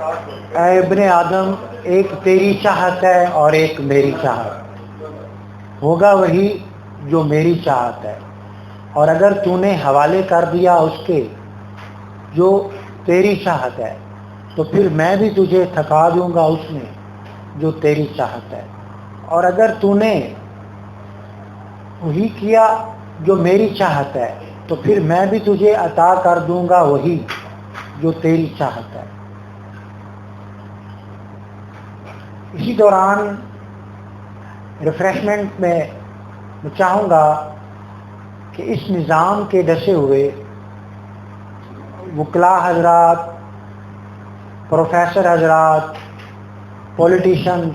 اے ابن آدم، ایک تیری چاہت ہے اور ایک میری چاہت، ہوگا وہی جو میری چاہت ہے، اور اگر تو نے حوالے کر دیا اس کے جو تیری چاہت ہے تو پھر میں بھی تجھے تھکا دوں گا اس میں جو تیری چاہت ہے، اور اگر تو نے وہی کیا جو میری چاہت ہے تو پھر میں بھی تجھے عطا کر دوں گا وہی جو تیری چاہت ہے۔ اسی دوران ریفریشمنٹ میں چاہوں گا کہ اس نظام کے ڈسے ہوئے وکلاء حضرات، پروفیسر حضرات، پولیٹیشنز،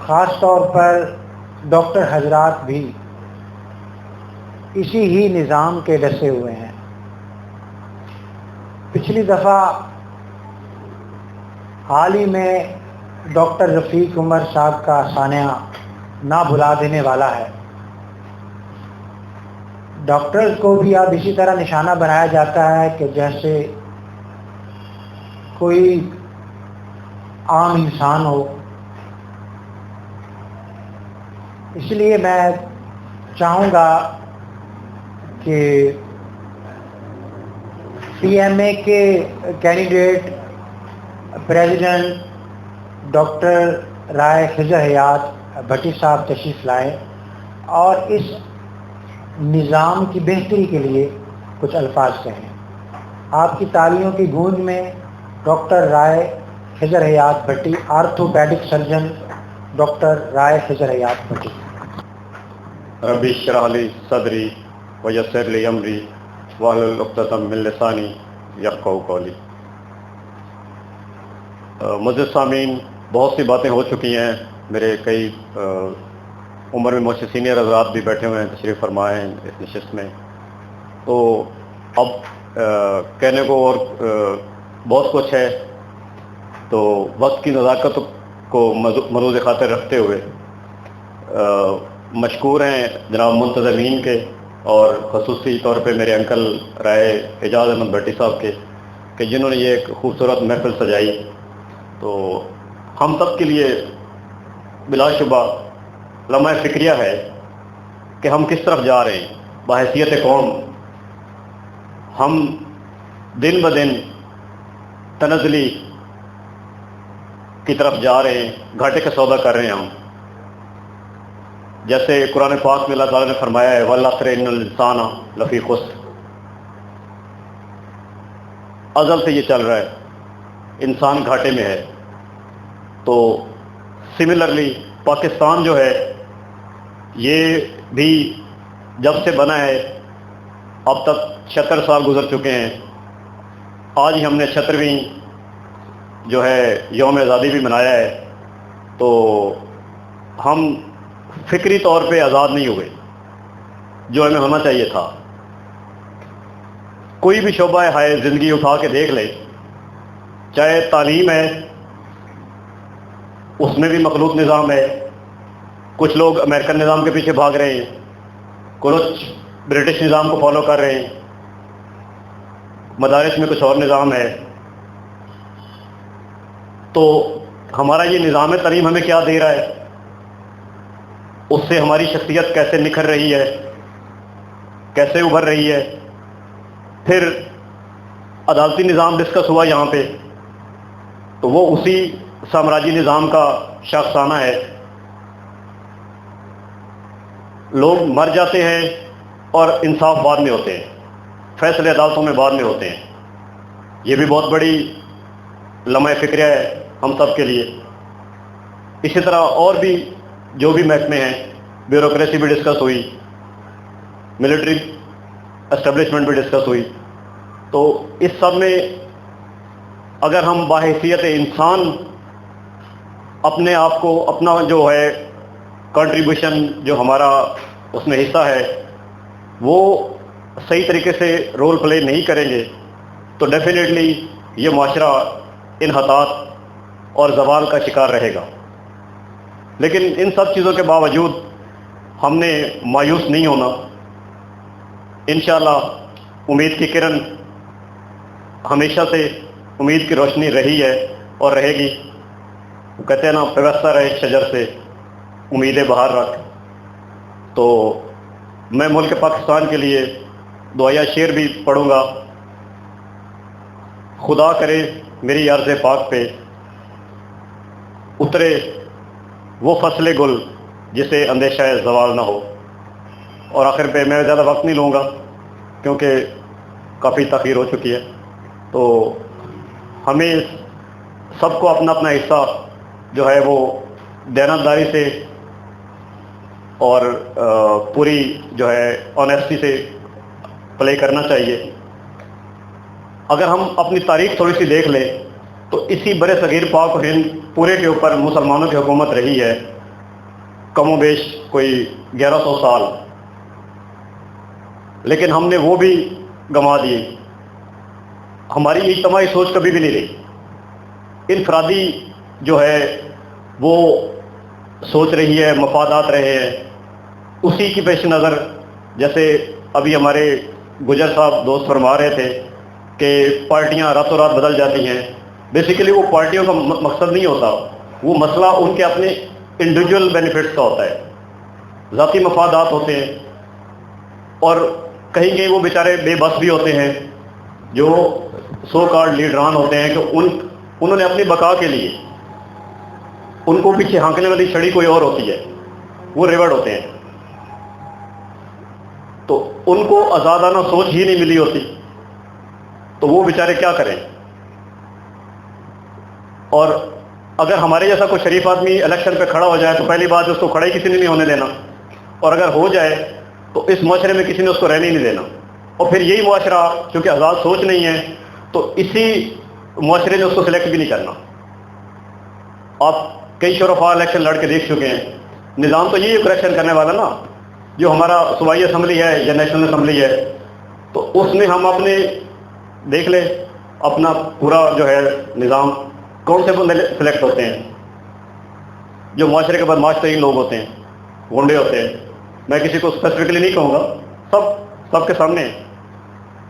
خاص طور پر ڈاکٹر حضرات بھی اسی ہی نظام کے ڈسے ہوئے ہیں۔ پچھلی دفعہ حال ہی میں ڈاکٹر رفیق عمر صاحب کا سانحہ نہ بھلا دینے والا ہے۔ ڈاکٹرز کو بھی اب اسی طرح نشانہ بنایا جاتا ہے کہ جیسے کوئی عام انسان ہو۔ اس لیے میں چاہوں گا کہ پی ایم اے کے کینڈیڈیٹ پریزیڈنٹ ڈاکٹر رائے خضر حیات بھٹی صاحب تشریف لائیں اور اس نظام کی بہتری کے لیے کچھ الفاظ کہیں۔ آپ کی تالیوں کی گونج میں ڈاکٹر رائے خضر حیات بھٹی، آرتھوپیڈک سرجن ڈاکٹر رائے خضر حیات بھٹی۔ رب اشرح لی صدری ویسر لی امری واحلل عقدۃ من لسانی یفقہوا قولی۔ معزز سامعین، بہت سی باتیں ہو چکی ہیں، میرے کئی عمر میں مجھ سے سینئر حضرات بھی بیٹھے ہوئے ہیں، تشریف فرمائے ہیں اس نشست میں، تو اب کہنے کو اور بہت کچھ ہے، تو وقت کی نزاکت کو ملحوظ خاطر رکھتے ہوئے مشکور ہیں جناب منتظمین کے، اور خصوصی طور پہ میرے انکل رائے اعجاز احمد بھٹی صاحب کے، کہ جنہوں نے یہ ایک خوبصورت محفل سجائی۔ تو ہم سب کے لیے بلا شبہ لمحہ فکریہ ہے کہ ہم کس طرف جا رہے ہیں بحیثیت قوم۔ ہم دن بدن تنزلی کی طرف جا رہے ہیں، گھاٹے کا سودا کر رہے ہیں ہم۔ جیسے قرآن پاک میں اللہ تعالیٰ نے فرمایا ہے وَالْعَصْرِ إِنَّ الْإِنسَانَ لَفِي خُسْرٍ، ازل سے یہ چل رہا ہے، انسان گھاٹے میں ہے۔ تو سملرلی پاکستان جو ہے یہ بھی جب سے بنا ہے اب تک 76 سال گزر چکے ہیں۔ آج ہی ہم نے 76ویں جو ہے یوم آزادی بھی منایا ہے، تو ہم فکری طور پہ آزاد نہیں ہوئے جو ہمیں ہونا چاہیے تھا۔ کوئی بھی شعبہ ہے زندگی اٹھا کے دیکھ لے، چاہے تعلیم ہے اس میں بھی مخلوط نظام ہے، کچھ لوگ امریکن نظام کے پیچھے بھاگ رہے ہیں، کچھ برٹش نظام کو فالو کر رہے ہیں، مدارس میں کچھ اور نظام ہے۔ تو ہمارا یہ نظام تعلیم ہمیں کیا دے رہا ہے، اس سے ہماری شخصیت کیسے نکھر رہی ہے، کیسے ابھر رہی ہے۔ پھر عدالتی نظام ڈسکس ہوا یہاں پہ، تو وہ اسی سامراجی نظام کا شاخسانہ ہے۔ لوگ مر جاتے ہیں اور انصاف بعد میں ہوتے ہیں، فیصلے عدالتوں میں بعد میں ہوتے ہیں۔ یہ بھی بہت بڑی لمحہ فکریہ ہے ہم سب کے لیے۔ اسی طرح اور بھی جو بھی محکمے ہیں، بیوروکریسی بھی ڈسکس ہوئی، ملٹری اسٹیبلشمنٹ بھی ڈسکس ہوئی۔ تو اس سب میں اگر ہم باحیثیت انسان اپنے آپ کو، اپنا جو ہے کنٹریبیوشن جو ہمارا اس میں حصہ ہے وہ صحیح طریقے سے رول پلے نہیں کریں گے تو ڈیفینیٹلی یہ معاشرہ انحطاط اور زوال کا شکار رہے گا۔ لیکن ان سب چیزوں کے باوجود ہم نے مایوس نہیں ہونا۔ انشاءاللہ امید کی کرن ہمیشہ سے امید کی روشنی رہی ہے اور رہے گی. وہ کہتے ہیں نا پیوستہ رہے شجر سے امیدیں باہر رکھ. تو میں ملک پاکستان کے لیے دعائیہ شعر بھی پڑھوں گا. خدا کرے میری عرض پاک پہ اترے وہ فصل گل جسے اندیشہ زوال نہ ہو. اور آخر پہ میں زیادہ وقت نہیں لوں گا کیونکہ کافی تاخیر ہو چکی ہے. تو ہمیں سب کو اپنا اپنا حصہ جو ہے وہ دیانتداری سے اور پوری جو ہے آنیسٹی سے پلے کرنا چاہیے. اگر ہم اپنی تاریخ تھوڑی سی دیکھ لیں تو اسی برِ صغیر پاک و ہند پورے کے اوپر مسلمانوں کی حکومت رہی ہے کم و بیش کوئی 1100 سال. لیکن ہم نے وہ بھی گنوا دیے. ہماری اجتماعی سوچ کبھی بھی نہیں رہی. انفرادی جو ہے وہ سوچ رہی ہے، مفادات رہے ہیں. اسی کی پیش نظر جیسے ابھی ہمارے گجر صاحب دوست فرما رہے تھے کہ پارٹیاں راتوں رات بدل جاتی ہیں. بیسیکلی وہ پارٹیوں کا مقصد نہیں ہوتا. وہ مسئلہ ان کے اپنے انڈیویجول بینیفٹس کا ہوتا ہے، ذاتی مفادات ہوتے ہیں. اور کہیں کہیں وہ بیچارے بے بس بھی ہوتے ہیں جو سو کارڈ لیڈران ہوتے ہیں کہ انہوں نے اپنی بقا کے لیے ان کو پیچھے ہانکنے والی چھڑی کوئی اور ہوتی ہے، وہ ریورڈ ہوتے ہیں. تو ان کو آزادانہ سوچ ہی نہیں ملی ہوتی تو وہ بیچارے کیا کریں. اور اگر ہمارے جیسا کوئی شریف آدمی الیکشن پہ کھڑا ہو جائے تو پہلی بات اس کو کھڑا ہی کسی نے نہیں ہونے دینا. اور اگر ہو جائے تو اس معاشرے میں کسی نے اس کو رہنے نہیں دینا. اور پھر یہی معاشرہ چونکہ آزاد سوچ نہیں ہے تو اسی معاشرے نے اس کو سلیکٹ بھی نہیں کرنا. آپ کئی شرفاء الیکشن لڑ کے دیکھ چکے ہیں. نظام تو یہی کریکشن کرنے والا نا. جو ہمارا صوبائی اسمبلی ہے یا نیشنل اسمبلی ہے تو اس میں ہم اپنے دیکھ لیں اپنا پورا جو ہے نظام کون سے بندے سلیکٹ ہوتے ہیں جو معاشرے کے بدماش ترین لوگ ہوتے ہیں، گنڈے ہوتے ہیں. میں کسی کو اسپیسیفکلی نہیں کہوں گا، سب کے سامنے.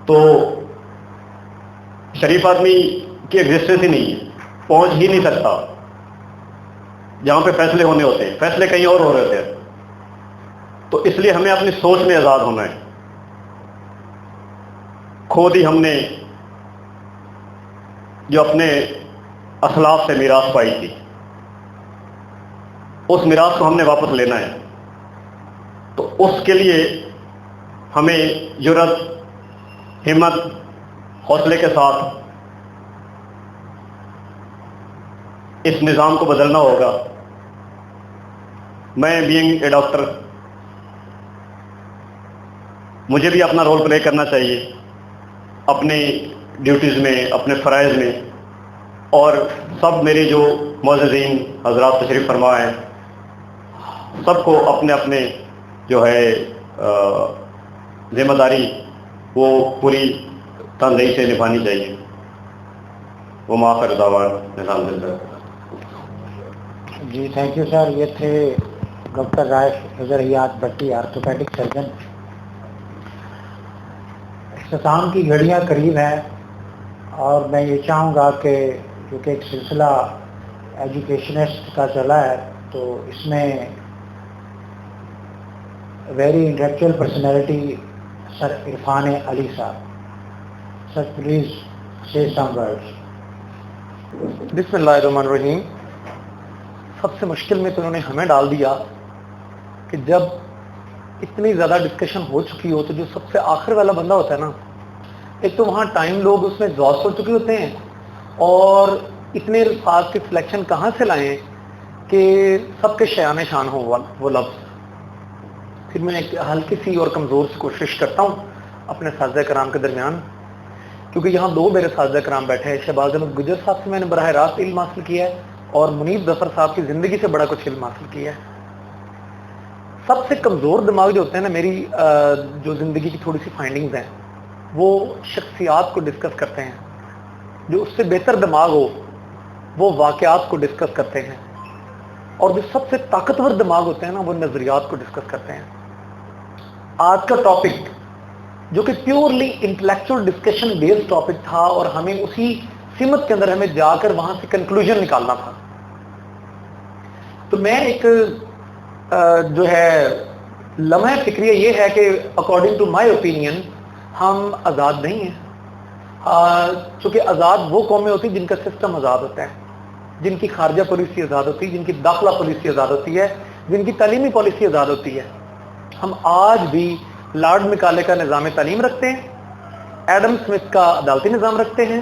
تو شریف آدمی کی ایگزسٹنس ہی نہیں ہے، پہنچ ہی نہیں سکتا جہاں پہ فیصلے ہونے ہوتے ہیں. فیصلے کہیں اور ہو رہے ہوتے ہیں. تو اس لیے ہمیں اپنی سوچ میں آزاد ہونا ہے. کھو دی ہم نے جو اپنے اسلاف سے میراث پائی تھی، اس میراث کو ہم نے واپس لینا ہے. تو اس کے لیے ہمیں جرأت، ہمت، حوصلے کے ساتھ اس نظام کو بدلنا ہوگا. میں بینگ اے ڈاکٹر مجھے بھی اپنا رول پلے کرنا چاہیے اپنی ڈیوٹیز میں، اپنے فرائض میں. اور سب میرے جو معززین حضرات تشریف فرما ہیں سب کو اپنے اپنے جو ہے ذمہ داری وہ پوری تنظیم سے نبھانی چاہیے. وہ معاف دعوان نظام زندہ. جی تھینک یو سر. یہ تھے ڈاکٹر رائف نظر حیات بھٹی، آرتھوپیڈک سرجن. اختتام کی گھڑیاں قریب ہیں اور میں یہ چاہوں گا کہ کیونکہ ایک سلسلہ ایجوکیشنسٹ کا چلا ہے تو اس میں ویری انٹلیکچوئل پرسنالٹی سر عرفان علی صاحب. سر پلیز سے سم ورڈز. بسم اللہ الرحمن الرحیم. سب سے مشکل میں تو انہوں نے ہمیں ڈال دیا کہ جب اتنی زیادہ ڈسکشن ہو چکی ہو تو جو سب سے آخر والا بندہ ہوتا ہے نا، ایک تو وہاں ٹائم لوگ اس میں ایگزاسٹ ہو چکے ہوتے ہیں اور اتنے الفاظ کی سلیکشن کہاں سے لائیں کہ سب کے شیان شان ہو وہ لفظ. پھر میں ایک ہلکی سی اور کمزور سی کوشش کرتا ہوں اپنے اساتذہ کرام کے درمیان، کیونکہ یہاں دو میرے اساتذہ کرام بیٹھے ہیں. شہباز احمد گجر صاحب سے میں نے براہ راست علم حاصل کیا ہے اور منیب ظفر صاحب کی زندگی سے بڑا کچھ علم حاصل کیا ہے. سب سے کمزور دماغ جو ہوتے ہیں نا، میری جو زندگی کی تھوڑی سی فائنڈنگز ہیں وہ شخصیات کو ڈسکس کرتے ہیں. جو اس سے بہتر دماغ ہو وہ واقعات کو ڈسکس کرتے ہیں، اور جو سب سے طاقتور دماغ ہوتے ہیں نا وہ نظریات کو ڈسکس کرتے ہیں. آج کا ٹاپک جو کہ purely intellectual discussion based topic تھا اور ہمیں اسی سمت کے اندر ہمیں جا کر وہاں سے کنکلوژن نکالنا تھا. تو میں ایک جو ہے لمحہ فکریہ یہ ہے کہ اکارڈنگ ٹو مائی اوپینین ہم آزاد نہیں ہیں. چونکہ آزاد وہ قومیں ہوتی جن کا سسٹم آزاد ہوتا ہے, جن کی خارجہ پالیسی آزاد ہوتی ہے, جن کی داخلہ پالیسی آزاد ہوتی ہے, جن کی تعلیمی پالیسی آزاد ہوتی ہے. ہم آج بھی لارڈ مکالے کا نظام تعلیم رکھتے ہیں, ایڈم سمتھ کا عدالتی نظام رکھتے ہیں.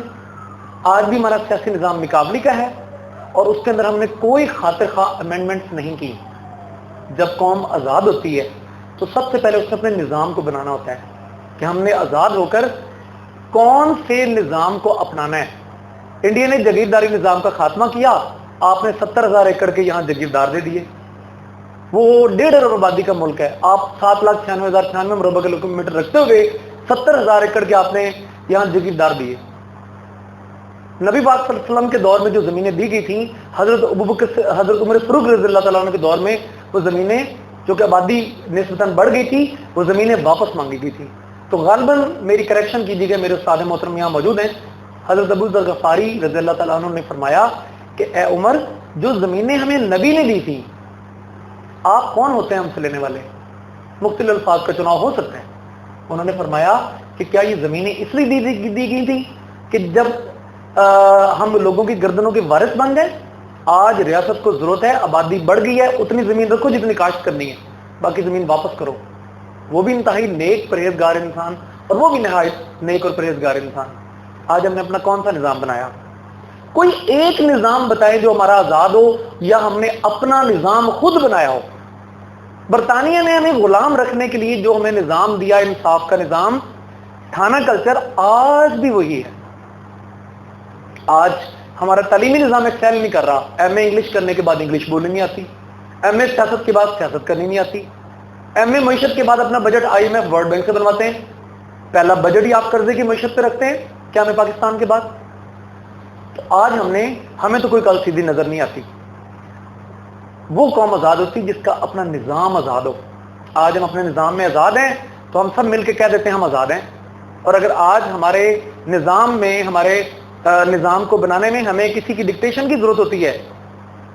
آج بھی ہمارا سیاسی نظام مقابلی کا ہے اور اس کے اندر ہم نے کوئی خاطر خواہ امینڈمنٹس نہیں کی. جب قوم آزاد ہوتی ہے تو سب سے پہلے اس نے اپنے نظام کو بنانا ہوتا ہے کہ ہم نے آزاد ہو کر کون سے نظام کو اپنانا ہے. انڈیا نے جاگیرداری نظام کا خاتمہ کیا, آپ نے 70,000 ایکڑ کے یہاں جاگیردار دے دیے. وہ 1.5 ارب آبادی کا ملک ہے, آپ 7,96,096 مربع کلومیٹر رکھتے ہوئے 70,000 ایکڑ کے آپ نے یہاں جاگیردار دیے. نبی پاک صلی اللہ علیہ وسلم کے دور میں جو زمینیں دی گئی تھیں, حضرت عمر فاروق رضی اللہ تعالیٰ عنہ کے دور میں وہ زمینیں جو کہ آبادی نسبتاً بڑھ گئی تھی, وہ زمینیں واپس مانگی گئی تھی. تو غالباً میری کریکشن کیجیے گا, میرے استاد محترم یہاں موجود ہیں. حضرت ابو ذر غفاری رضی اللہ تعالیٰ عنہ نے فرمایا کہ اے عمر, جو زمینیں ہمیں نبی نے دی تھی, آپ کون ہوتے ہیں ہم سے لینے والے؟ مختلف الفاظ کا چناؤ ہو سکتا ہے. انہوں نے فرمایا کہ کیا یہ زمینیں اس لیے دی گئی تھی کہ جب ہم لوگوں کی گردنوں کے وارث بن گئے؟ آج ریاست کو ضرورت ہے, آبادی بڑھ گئی ہے, اتنی زمین رکھو جتنی کاشت کرنی ہے, باقی زمین واپس کرو. وہ بھی انتہائی نیک پرہیزگار انسان اور وہ بھی نہایت نیک اور پرہیزگار انسان. آج ہم نے اپنا کون سا نظام بنایا؟ کوئی ایک نظام بتائے جو ہمارا آزاد ہو, یا ہم نے اپنا نظام خود بنایا ہو. برطانیہ نے ہمیں غلام رکھنے کے لیے جو ہمیں نظام دیا, انصاف کا نظام, تھانہ کلچر, آج بھی وہی ہے. آج ہمارا تعلیمی نظام ایکسیل نہیں کر رہا. ایم اے انگلش کرنے کے بعد انگلش بولنی نہیں آتی, ایم اے سیاست کے بعد سیاست کرنی نہیں آتی, ایم اے معیشت کے بعد اپنا budget I M F world bank سے بنواتے ہیں. پہلا بجٹ ہی آپ قرضے کی معیشت پہ رکھتے ہیں کیا میں پاکستان کے بعد. تو آج ہمیں تو کوئی کل سیدھی نظر نہیں آتی. وہ قوم آزاد ہوتی جس کا اپنا نظام آزاد ہو. آج ہم اپنے نظام میں آزاد ہیں تو ہم سب مل کے کہہ دیتے ہیں ہم آزاد ہیں. اور اگر آج ہمارے نظام میں, ہمارے نظام کو بنانے میں ہمیں کسی کی ڈکٹیشن کی ضرورت ہوتی ہے,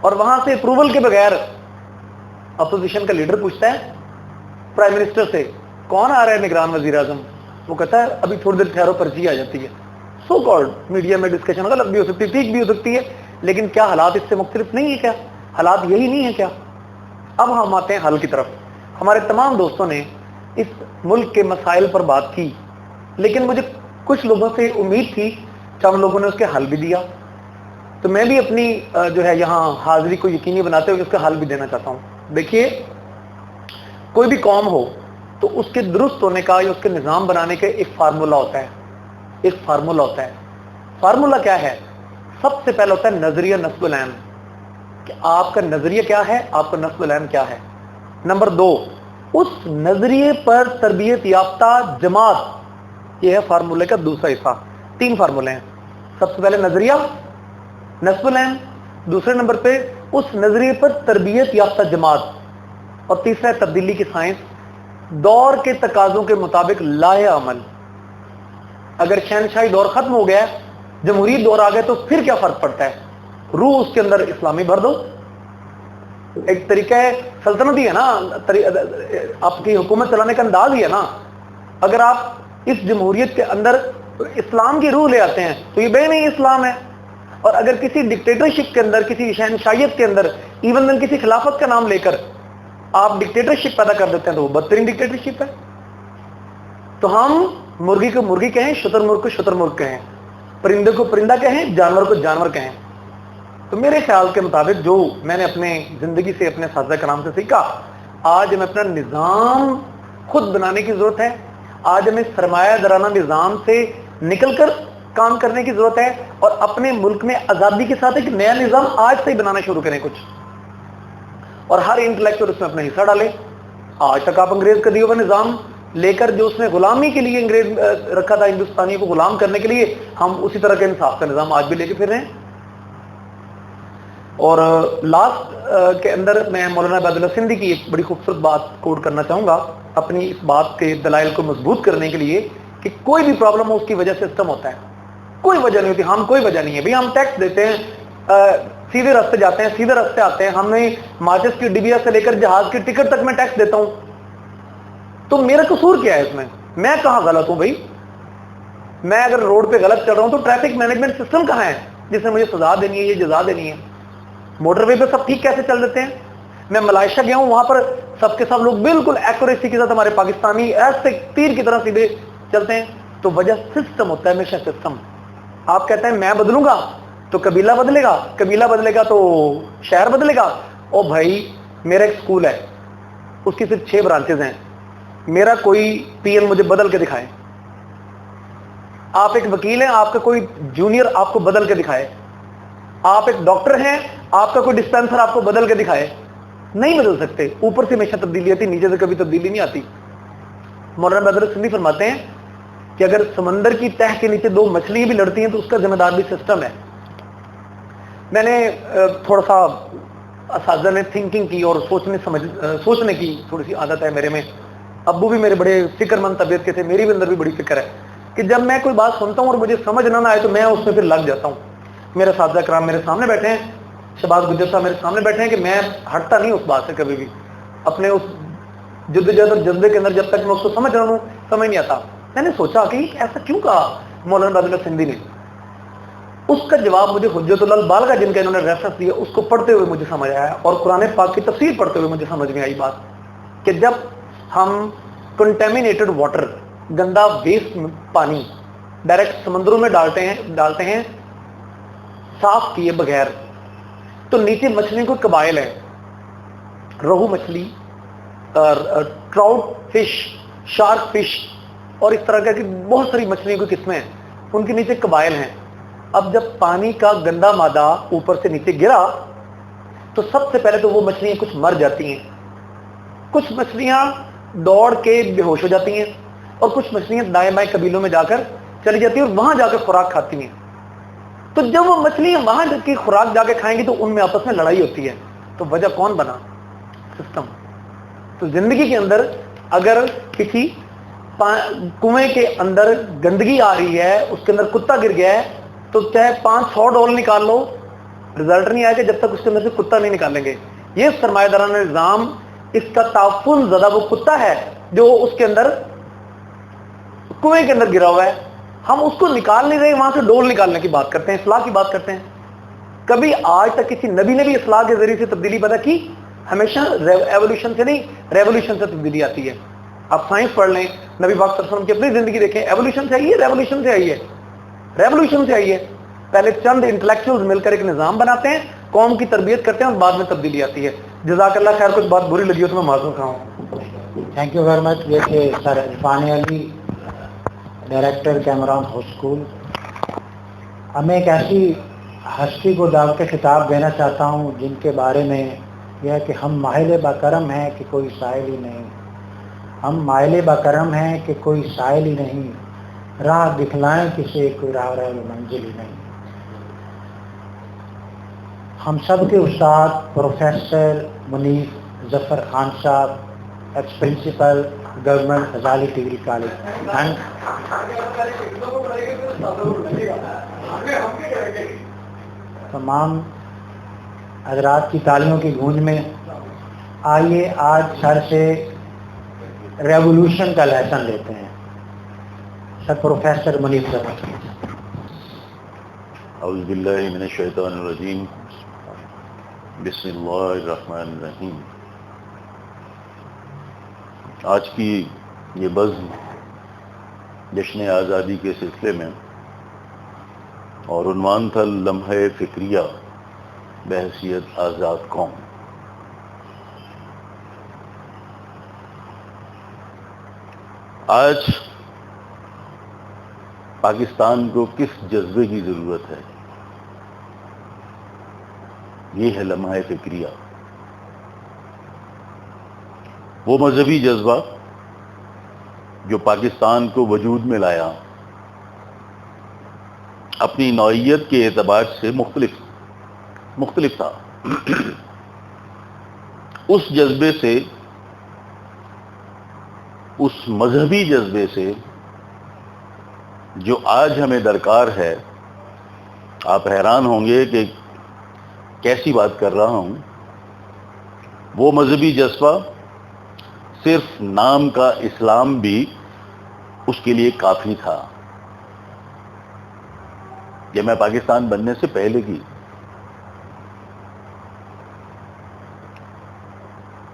اور وہاں سے اپروول کے بغیر اپوزیشن کا لیڈر پوچھتا ہے پرائم منسٹر سے کون آ رہا ہے نگران وزیر اعظم, وہ کہتا ہے ابھی تھوڑی دیر ٹھہرو, پرچی آ جاتی ہے. سو کالڈ میڈیا میں ڈسکشن غلط بھی ہو سکتی ہے, ٹھیک بھی ہو سکتی ہے, لیکن کیا حالات اس سے مختلف نہیں ہے؟ کیا حالات یہی نہیں ہے کیا؟ اب ہم آتے ہیں حل کی طرف. ہمارے تمام دوستوں نے اس ملک کے مسائل پر بات کی, لیکن مجھے کچھ لوگوں سے امید تھی کہ ہم لوگوں نے اس کے حل بھی دیا. تو میں بھی اپنی جو ہے یہاں حاضری کو یقینی بناتے ہوئے اس کا حل بھی دینا چاہتا ہوں. دیکھیے, کوئی بھی قوم ہو تو اس کے درست ہونے کا یا اس کے نظام بنانے کا ایک فارمولا ہوتا ہے. ایک فارمولا ہوتا ہے. فارمولا کیا ہے؟ سب سے پہلے ہوتا ہے نظریہ نسب العین, کہ آپ کا نظریہ کیا ہے, آپ کا نسب العین کیا ہے. نمبر 2, اس نظریے پر تربیت یافتہ جماعت, یہ ہے فارمولے کا دوسرا حصہ. 3 فارمولے ہیں. سب سے پہلے نظریہ نسب العین, دوسرے نمبر پہ اس نظریے پر تربیت یافتہ جماعت, اور تیسرا ہے تبدیلی کی سائنس, دور کے تقاضوں کے مطابق لائے عمل. اگر شہنشاہی دور ختم ہو گیا, جمہوریت دور آ گیا, تو پھر کیا فرق پڑتا ہے؟ روح اس کے اندر اسلامی بھر دو. ایک طریقہ ہے سلطنت ہی ہے نا, آپ کی حکومت چلانے کا انداز ہی ہے نا. اگر آپ اس جمہوریت کے اندر اسلام کی روح لے آتے ہیں تو یہ بے نہیں اسلام ہے. اور اگر کسی ڈکٹیٹرشپ کے اندر, کسی شہنشاہیت کے اندر, ایون دن کسی خلافت کا نام لے کر آپ ڈکٹیٹرشپ پیدا کر دیتے ہیں تو وہ بدترین ڈکٹیٹرشپ ہے. تو ہم مرغی کو مرغی کہیں, شتر مرغ کو شتر مرغ کہیں, پرندے کو پرندہ کہیں, جانور کو جانور کہیں. تو میرے خیال کے مطابق جو میں نے اپنے زندگی سے, اپنے اساتذہ کرام سے سیکھا, آج ہمیں اپنا نظام خود بنانے کی ضرورت ہے. آج ہمیں سرمایہ دارانہ نظام سے نکل کر کام کرنے کی ضرورت ہے, اور اپنے ملک میں آزادی کے ساتھ ایک نیا نظام آج سے ہی بنانا شروع کریں کچھ, اور ہر انٹلیکچوئل اس میں اپنا حصہ ڈالے. آج تک آپ انگریز کا دیا ہوا نظام لے کر, جو اس نے غلامی کے لیے انگریز رکھا تھا ہندوستانیوں کو غلام کرنے کے لیے, ہم اسی طرح کے انصاف کا نظام آج بھی لے کے پھر رہے ہیں. اور لاسٹ کے اندر میں مولانا عبید اللہ سندھی کی ایک بڑی خوبصورت بات کوٹ کرنا چاہوں گا اپنی اس بات کے دلائل کو مضبوط کرنے کے لیے, کہ کوئی بھی پرابلم ہو اس کی وجہ سسٹم ہوتا ہے. کوئی وجہ نہیں ہوتی. ہم کوئی وجہ نہیں ہے بھائی, ہم ٹیکس دیتے ہیں, سیدھے راستے جاتے ہیں, سیدھے راستے آتے ہیں. ہم نے ماچس کی ڈبیا سے لے کر جہاز کی ٹکٹ تک میں ٹیکس دیتا ہوں, تو میرا قصور کیا ہے اس میں کہاں غلط ہوں بھائی؟ میں اگر روڈ پہ غلط چل رہا ہوں تو ٹریفک مینجمنٹ سسٹم کہاں ہے جس نے مجھے سزا دینی ہے, یہ جزا دینی ہے؟ موٹر وے پہ سب ٹھیک کیسے چل دیتے ہیں؟ میں ملائیشیا گیا ہوں, وہاں پر سب کے سب لوگ بالکل ایکوریسی کے ساتھ ہمارے پاکستانی ایسے تیر کی طرح سیدھے چلتے ہیں. تو وجہ سسٹم ہوتا ہے, ہمیشہ سسٹم. آپ کہتے ہیں میں بدلوں گا تو قبیلہ بدلے گا, قبیلہ بدلے گا تو شہر بدلے گا. او بھائی, میرا ایک اسکول ہے, اس کی صرف 6 برانچز ہیں. میرا کوئی پی ایم مجھے بدل کے دکھائے. آپ ایک وکیل ہیں, آپ کا کوئی جونیئر آپ کو بدل کے دکھائے. آپ ایک ڈاکٹر ہیں, آپ کا کوئی ڈسپینسر آپ کو بدل کے دکھائے. نہیں بدل سکتے. اوپر سے ہمیشہ تبدیلی آتی, نیچے سے کبھی تبدیلی نہیں آتی. مولانا بدر سندھی فرماتے ہیں کہ اگر سمندر کی تہ کے نیچے 2 مچھلیاں بھی لڑتی ہیں تو اس کا ذمہ دار بھی سسٹم ہے. میں نے تھوڑا سا اساتذہ نے تھنکنگ کی اور سوچنے کی تھوڑی سی عادت ہے میرے میں. ابو بھی میرے بڑے فکر مند طبیعت کے تھے, میری بھی اندر بھی بڑی فکر ہے کہ جب میں کوئی بات سنتا ہوں اور مجھے سمجھ نہ آئے تو میں اس میں پھر لگ جاتا ہوں. میرے اساتذہ کرام میرے سامنے بیٹھے ہیں, شہباز گجر صاحب میرے سامنے بیٹھے ہیں, کہ میں ہٹتا نہیں اس بات سے کبھی بھی. اپنے اس جدوجہد اور جذبے کے اندر جب تک میں اس کو سمجھ رہا ہوں سمجھ نہیں آتا. میں نے سوچا کہ ایسا کیوں کہا مولانا بدر سندھی نے. اس کا جواب مجھے حجت اللہ البالغہ جن کا انہوں نے ریفرنس دیا اس کو پڑھتے ہوئے مجھے سمجھ آیا, اور قرآن پاک کی تفسیر پڑھتے ہوئے مجھے سمجھ میں آئی بات کہ جب ہم کنٹامینیٹڈ واٹر, گندا ویسٹ پانی ڈائریکٹ سمندروں میں ڈالتے ہیں صاف کیے بغیر, تو نیچے مچھلیوں کو قبائل ہیں, روہو مچھلی, ٹراؤٹ فش, شارک فش, اور اس طرح کی بہت ساری مچھلیوں کی قسمیں ہیں, ان کے نیچے قبائل ہیں. اب جب پانی کا گندا مادہ اوپر سے نیچے گرا تو سب سے پہلے تو وہ مچھلیاں کچھ مر جاتی ہیں, کچھ مچھلیاں دوڑ کے بے ہوش ہو جاتی ہیں, اور کچھ مچھلیاں دائیں بائیں قبیلوں میں جا کر چلی جاتی ہیں اور وہاں جا کر خوراک کھاتی ہیں. تو جب وہ مچھلیاں وہاں کی خوراک جا کے کھائیں گی تو ان میں آپس میں لڑائی ہوتی ہے. تو وجہ کون بنا؟ سسٹم. تو زندگی کے اندر اگر کسی کنویں کے اندر گندگی آ رہی ہے, اس کے اندر کتا گر گیا ہے, تو چاہے 500 ڈالر نکال لو, رزلٹ نہیں آئے گا جب تک اس کے اندر سے کتا نہیں نکالیں گے. یہ سرمایہ دارانہ نظام, اس کا تعفن زدہ وہ کتا ہے جو اس کے اندر کنویں کے اندر گرا ہوا ہے. ہم اس کو نکال نہیں رہے, وہاں سے ڈول نکالنے کی بات کرتے ہیں, اصلاح کی بات کرتے ہیں. کبھی آج تک کسی نبی نے بھی اصلاح کے ذریعے سے تبدیلی پیدا کی؟ ہمیشہ ایولیوشن سے نہیں, ریولیوشن سے تبدیلی آتی ہے. آپ سائنس پڑھ لیں, نبی پاک صلی اللہ علیہ وسلم کی اپنی زندگی دیکھیں, ایولیوشن سے آئی ہے, ریولیوشن سے آئی ہے, ریولیوشن سے آئی ہے. پہلے چند انٹلیکچوئلز مل کر ایک نظام بناتے ہیں, قوم کی تربیت کرتے ہیں, اور بعد میں تبدیلی آتی ہے. جزاک اللہ خیر. کچھ بات بری لگی ہو تو میں معذور خواہ ہوں. Thank you very much. یہ تھے سر عرفان علی, ڈائریکٹر کیمران ہاؤس اسکول. اب میں ایک ایسی ہستی کو دعوت خطاب دینا چاہتا ہوں جن کے بارے میں یہ ہے کہ ہم ماہل بکرم ہیں کہ کوئی سائل ہی نہیں, ہم مائل بکرم ہیں کہ کوئی سائل ہی نہیں, راہ دکھلائیں کسے کوئی راہ رہے منزل ہی نہیں. ہم سب کے استاد پروفیسر منیف ظفر خان صاحب, ایکس پرنسپل گورنمنٹ غزالی ڈگری کالج, تمام حضرات کی تالیوں کی گونج میں آئیے آج سر سے ریولوشن کا لیسن لیتے ہیں. سر پروفیسر منیف ظفر. اعوذ باللہ من الشیطان الرجیم, بسم اللہ الرحمن الرحیم. آج کی یہ بزم جشن آزادی کے سلسلے میں, اور عنوان تھا لمحہ فکریہ بحیثیت آزاد قوم. آج پاکستان کو کس جذبے کی ضرورت ہے؟ یہ ہے لمحہ فکریہ. وہ مذہبی جذبہ جو پاکستان کو وجود میں لایا, اپنی نوعیت کے اعتبار سے مختلف تھا. اس جذبے سے, اس مذہبی جذبے سے جو آج ہمیں درکار ہے, آپ حیران ہوں گے کہ کیسی بات کر رہا ہوں. وہ مذہبی جذبہ صرف نام کا اسلام بھی اس کے لیے کافی تھا. یہ میں پاکستان بننے سے پہلے کی.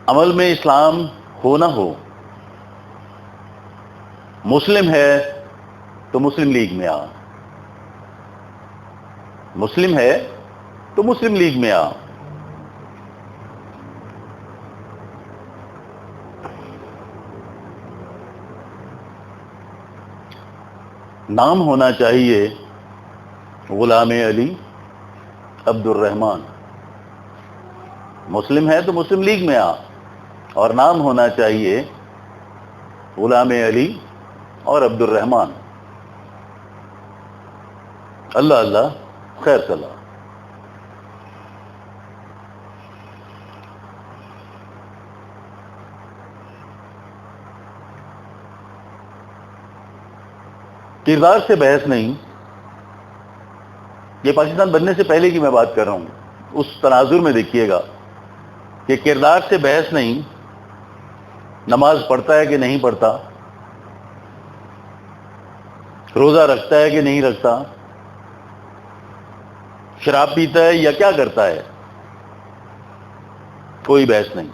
عمل میں اسلام ہو نہ ہو، مسلم ہے تو مسلم لیگ میں آ، مسلم ہے تو مسلم لیگ میں آ. نام ہونا چاہیے غلام علی عبد الرحمان. مسلم ہے تو مسلم لیگ میں آ، اور نام ہونا چاہیے غلام علی اور عبد الرحمان. اللہ اللہ خیر صلاح. کردار سے بحث نہیں، یہ پاکستان بننے سے پہلے کی میں بات کر رہا ہوں. اس تناظر میں دیکھیے گا کہ کردار سے بحث نہیں، نماز پڑھتا ہے کہ نہیں پڑھتا، روزہ رکھتا ہے کہ نہیں رکھتا، شراب پیتا ہے یا کیا کرتا ہے، کوئی بحث نہیں.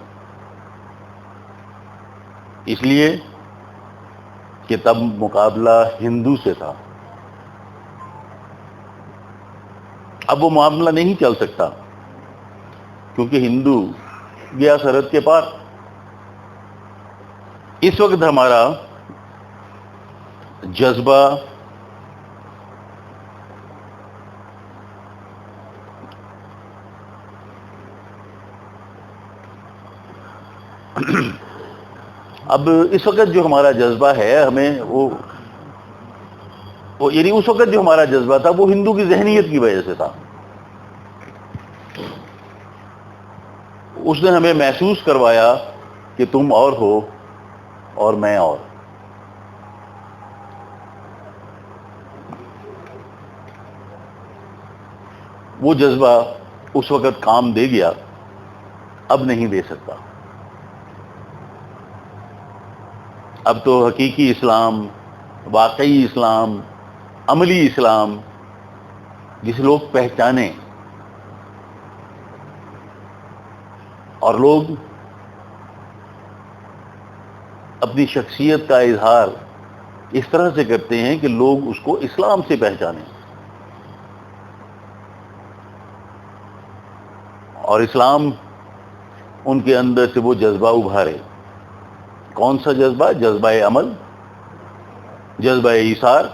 اس لیے کہ تب مقابلہ ہندو سے تھا. اب وہ معاملہ نہیں چل سکتا کیونکہ ہندو گیا سرحد کے پار. اس وقت ہمارا جذبہ اب اس وقت جو ہمارا جذبہ ہے ہمیں وہ یعنی اس وقت جو ہمارا جذبہ تھا وہ ہندو کی ذہنیت کی وجہ سے تھا. اس نے ہمیں محسوس کروایا کہ تم اور ہو اور میں اور. وہ جذبہ اس وقت کام دے گیا، اب نہیں دے سکتا. اب تو حقیقی اسلام، واقعی اسلام، عملی اسلام جسے لوگ پہچانے اور لوگ اپنی شخصیت کا اظہار اس طرح سے کرتے ہیں کہ لوگ اس کو اسلام سے پہچانیں، اور اسلام ان کے اندر سے وہ جذبہ ابھارے. کون سا جذبہ؟ جذبہ عمل، جذبہ ایثار،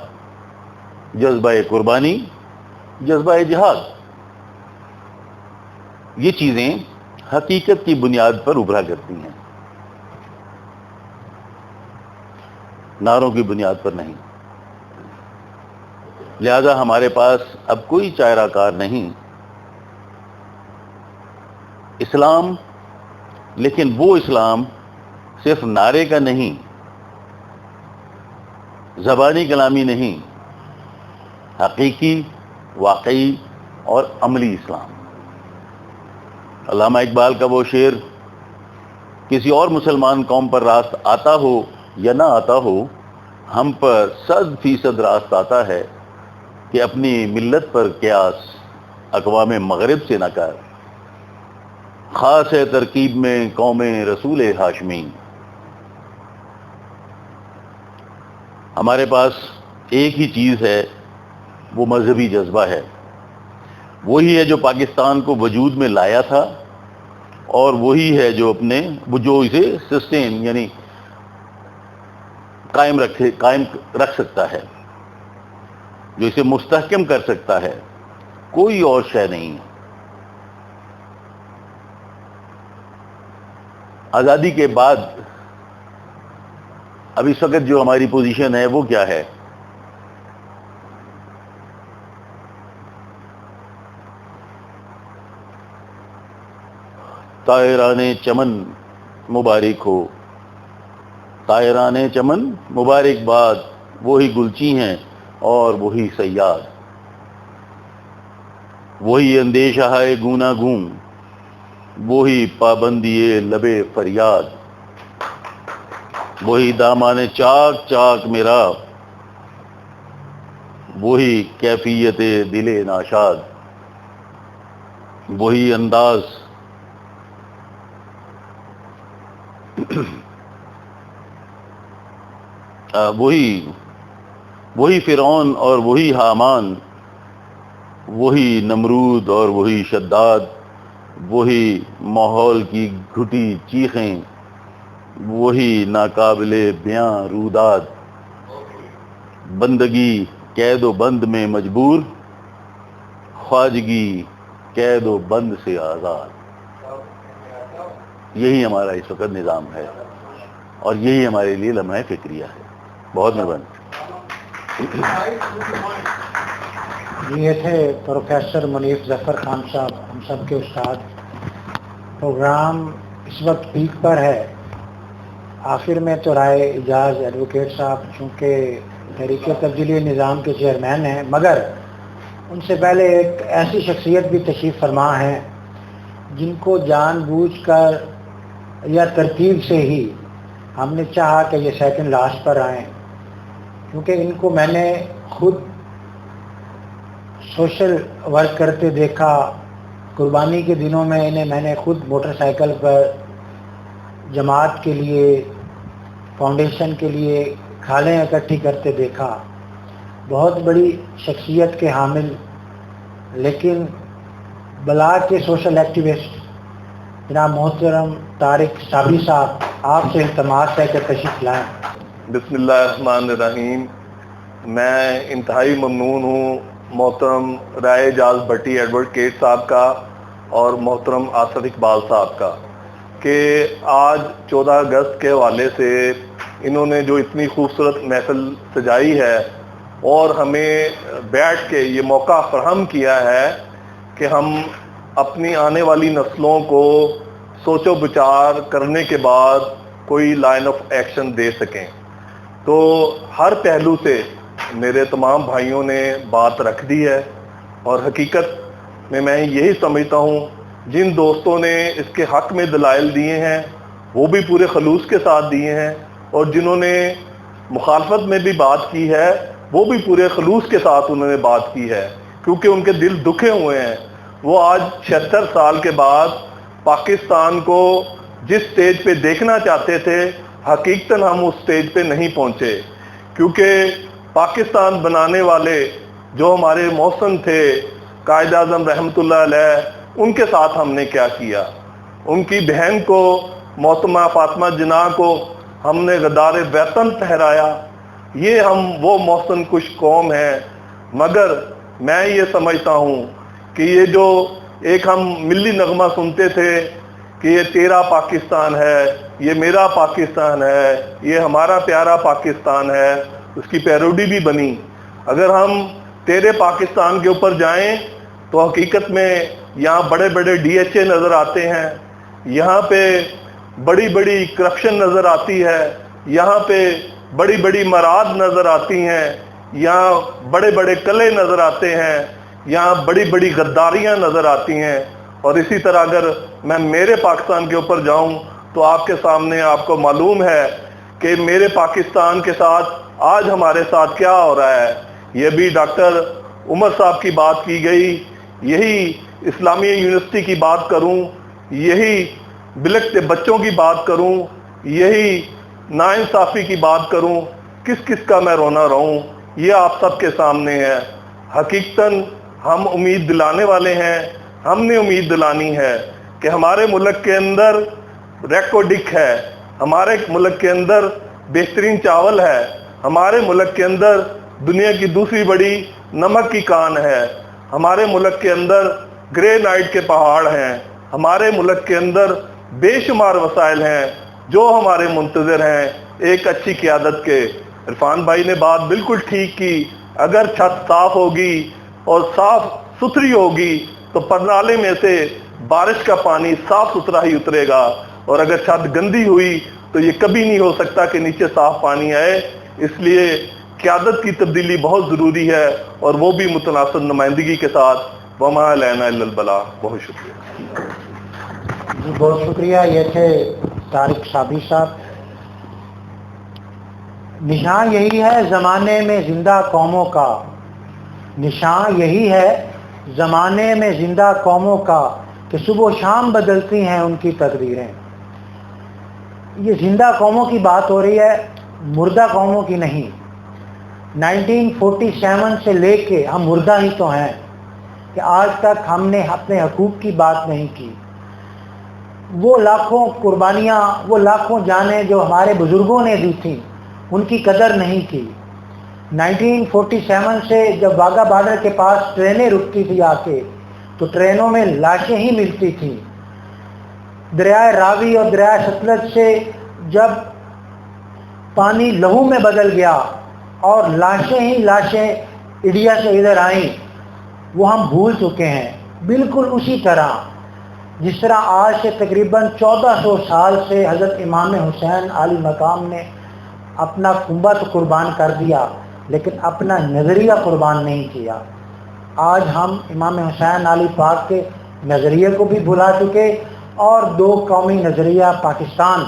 جذبہ قربانی، جذبہ جہاد. یہ چیزیں حقیقت کی بنیاد پر ابھرا کرتی ہیں، نعروں کی بنیاد پر نہیں. لہذا ہمارے پاس اب کوئی چارہ کار نہیں. اسلام، لیکن وہ اسلام صرف نعرے کا نہیں، زبانی کلامی نہیں، حقیقی، واقعی اور عملی اسلام. علامہ اقبال کا وہ شعر، کسی اور مسلمان قوم پر راست آتا ہو یا نہ آتا ہو، ہم پر 100% راست آتا ہے کہ اپنی ملت پر قیاس اقوام مغرب سے نہ کر. خاص ہے ترکیب میں قوم رسول ہاشمی. ہمارے پاس ایک ہی چیز ہے، وہ مذہبی جذبہ ہے. وہی ہے جو پاکستان کو وجود میں لایا تھا، اور وہی ہے جو جو اسے سسٹین یعنی قائم رکھ سکتا ہے، جو اسے مستحکم کر سکتا ہے. کوئی اور شے نہیں. آزادی کے بعد اب اس وقت جو ہماری پوزیشن ہے وہ کیا ہے؟ طائران چمن مبارک ہو، طائران چمن مبارک باد، وہی گلچی ہیں اور وہی صیاد. وہی اندیشہ ہے گونا گوں، وہی پابندی لبے فریاد، وہی دامان چاک چاک میرا، وہی کیفیت دل ناشاد، وہی انداز وہی فرعون اور وہی حامان، وہی نمرود اور وہی شداد، وہی ماحول کی گھٹی چیخیں، وہی ناقابل بیاں روداد، بندگی قید و بند میں مجبور، خواجگی قید و بند سے آزاد۔ یہی ہمارا اس وقت نظام ہے اور یہی ہمارے لیے لمحہ فکریہ ہے۔ بہت مہربانی۔ یہ تھے پروفیسر منیف ظفر خان صاحب، ہم سب کے استاد۔ پروگرام اس وقت پیک پر ہے۔ آخر میں تو رائے اعجاز ایڈوکیٹ صاحب چونکہ تحریک تبدیلی نظام کے چیئرمین ہیں، مگر ان سے پہلے ایک ایسی شخصیت بھی تشریف فرما ہیں جن کو جان بوجھ کر یا ترتیب سے ہی ہم نے چاہا کہ یہ سیکنڈ لاسٹ پر آئیں، کیونکہ ان کو میں نے خود سوشل ورک کرتے دیکھا۔ قربانی کے دنوں میں انہیں میں نے خود موٹر سائیکل پر جماعت کے لیے، فاؤنڈیشن کے لیے کھالیں اکٹھی کرتے دیکھا۔ بہت بڑی شخصیت کے حامل، لیکن بلاک کے سوشل ایکٹیوسٹ جناب محترم طارق صابی صاحب، آپ سے التماس ہے کہ تشریف لائیں۔ بسم اللہ الرحمن الرحیم۔ میں انتہائی ممنون ہوں محترم رائے اعجاز بھٹی ایڈوکیٹ صاحب کا اور محترم آصف اقبال صاحب کا کہ آج 14 اگست کے حوالے سے انہوں نے جو اتنی خوبصورت محفل سجائی ہے اور ہمیں بیٹھ کے یہ موقع فراہم کیا ہے کہ ہم اپنی آنے والی نسلوں کو سوچ و بچار کرنے کے بعد کوئی لائن آف ایکشن دے سکیں۔ تو ہر پہلو سے میرے تمام بھائیوں نے بات رکھ دی ہے، اور حقیقت میں یہی سمجھتا ہوں جن دوستوں نے اس کے حق میں دلائل دیے ہیں وہ بھی پورے خلوص کے ساتھ دیے ہیں، اور جنہوں نے مخالفت میں بھی بات کی ہے وہ بھی پورے خلوص کے ساتھ انہوں نے بات کی ہے، کیونکہ ان کے دل دکھے ہوئے ہیں۔ وہ آج 76 سال کے بعد پاکستان کو جس سٹیج پہ دیکھنا چاہتے تھے، حقیقتاً ہم اس سٹیج پہ نہیں پہنچے، کیونکہ پاکستان بنانے والے جو ہمارے محسن تھے قائد اعظم رحمۃ اللہ علیہ، ان کے ساتھ ہم نے کیا کیا؟ ان کی بہن کو محترمہ فاطمہ جناح کو ہم نے غدار وطن ٹھہرایا۔ یہ ہم وہ محسن کش قوم ہیں، مگر میں یہ سمجھتا ہوں کہ یہ جو ایک ہم ملی نغمہ سنتے تھے کہ یہ تیرا پاکستان ہے، یہ میرا پاکستان ہے، یہ ہمارا پیارا پاکستان ہے، اس کی پیروڈی بھی بنی۔ اگر ہم تیرے پاکستان کے اوپر جائیں تو حقیقت میں یہاں بڑے بڑے ڈی ایچ اے نظر آتے ہیں، یہاں پہ بڑی بڑی کرپشن نظر آتی ہے، یہاں پہ بڑی بڑی مراد نظر آتی ہیں، یہاں بڑے بڑے قلعے نظر آتے ہیں، یہاں بڑی بڑی غداریاں نظر آتی ہیں۔ اور اسی طرح اگر میں میرے پاکستان کے اوپر جاؤں تو آپ کے سامنے آپ کو معلوم ہے کہ میرے پاکستان کے ساتھ آج ہمارے ساتھ کیا ہو رہا ہے۔ یہ بھی ڈاکٹر عمر صاحب کی بات کی گئی، یہی اسلامیہ یونیورسٹی کی بات کروں، یہی بلکتے بچوں کی بات کروں، یہی ناانصافی کی بات کروں، کس کس کا میں رونا رہوں، یہ آپ سب کے سامنے ہے۔ حقیقتاً ہم امید دلانے والے ہیں، ہم نے امید دلانی ہے کہ ہمارے ملک کے اندر ریکوڈک ہے، ہمارے ملک کے اندر بہترین چاول ہے، ہمارے ملک کے اندر دنیا کی دوسری بڑی نمک کی کان ہے، ہمارے ملک کے اندر گرینائٹ کے پہاڑ ہیں، ہمارے ملک کے اندر بے شمار وسائل ہیں جو ہمارے منتظر ہیں ایک اچھی قیادت کے۔ عرفان بھائی نے بات بالکل ٹھیک کی، اگر چھت صاف ہوگی اور صاف ستھری ہوگی تو پرنالے میں سے بارش کا پانی صاف ستھرا ہی اترے گا، اور اگر چھت گندی ہوئی تو یہ کبھی نہیں ہو سکتا کہ نیچے صاف پانی آئے۔ اس لیے قیادت کی تبدیلی بہت ضروری ہے، اور وہ بھی متناسب نمائندگی کے ساتھ۔ وما علینا الا البلاغ. بہت شکریہ. جی بہت شکریہ. یہ تھے طارق شابی صاحب. نشان یہی ہے زمانے میں زندہ قوموں کا، نشان یہی ہے زمانے میں زندہ قوموں کا کہ صبح و شام بدلتی ہیں ان کی تقدیریں. یہ زندہ قوموں کی بات ہو رہی ہے، مردہ قوموں کی نہیں. 1947 سے لے کے ہم مردہ ہی تو ہیں کہ آج تک ہم نے اپنے حقوق کی بات نہیں کی. وہ لاکھوں قربانیاں، وہ لاکھوں جانیں جو ہمارے بزرگوں نے دی تھیں، ان کی قدر نہیں کی. 1947 سے جب واگا بارڈر کے پاس ٹرینیں رکتی تھی آ کے، تو ٹرینوں میں لاشیں ہی ملتی تھیں. دریائے راوی اور دریائے ستلج سے جب پانی لہو میں بدل گیا اور لاشیں ہی لاشیں انڈیا سے ادھر آئیں، وہ ہم بھول چکے ہیں. بالکل اسی طرح جس طرح آج سے تقریباً 1400 سال سے حضرت امام حسین عالی مقام نے اپنا کنبہ تو قربان کر دیا لیکن اپنا نظریہ قربان نہیں کیا. آج ہم امام حسین علی پاک کے نظریے کو بھی بھلا چکے اور دو قومی نظریہ پاکستان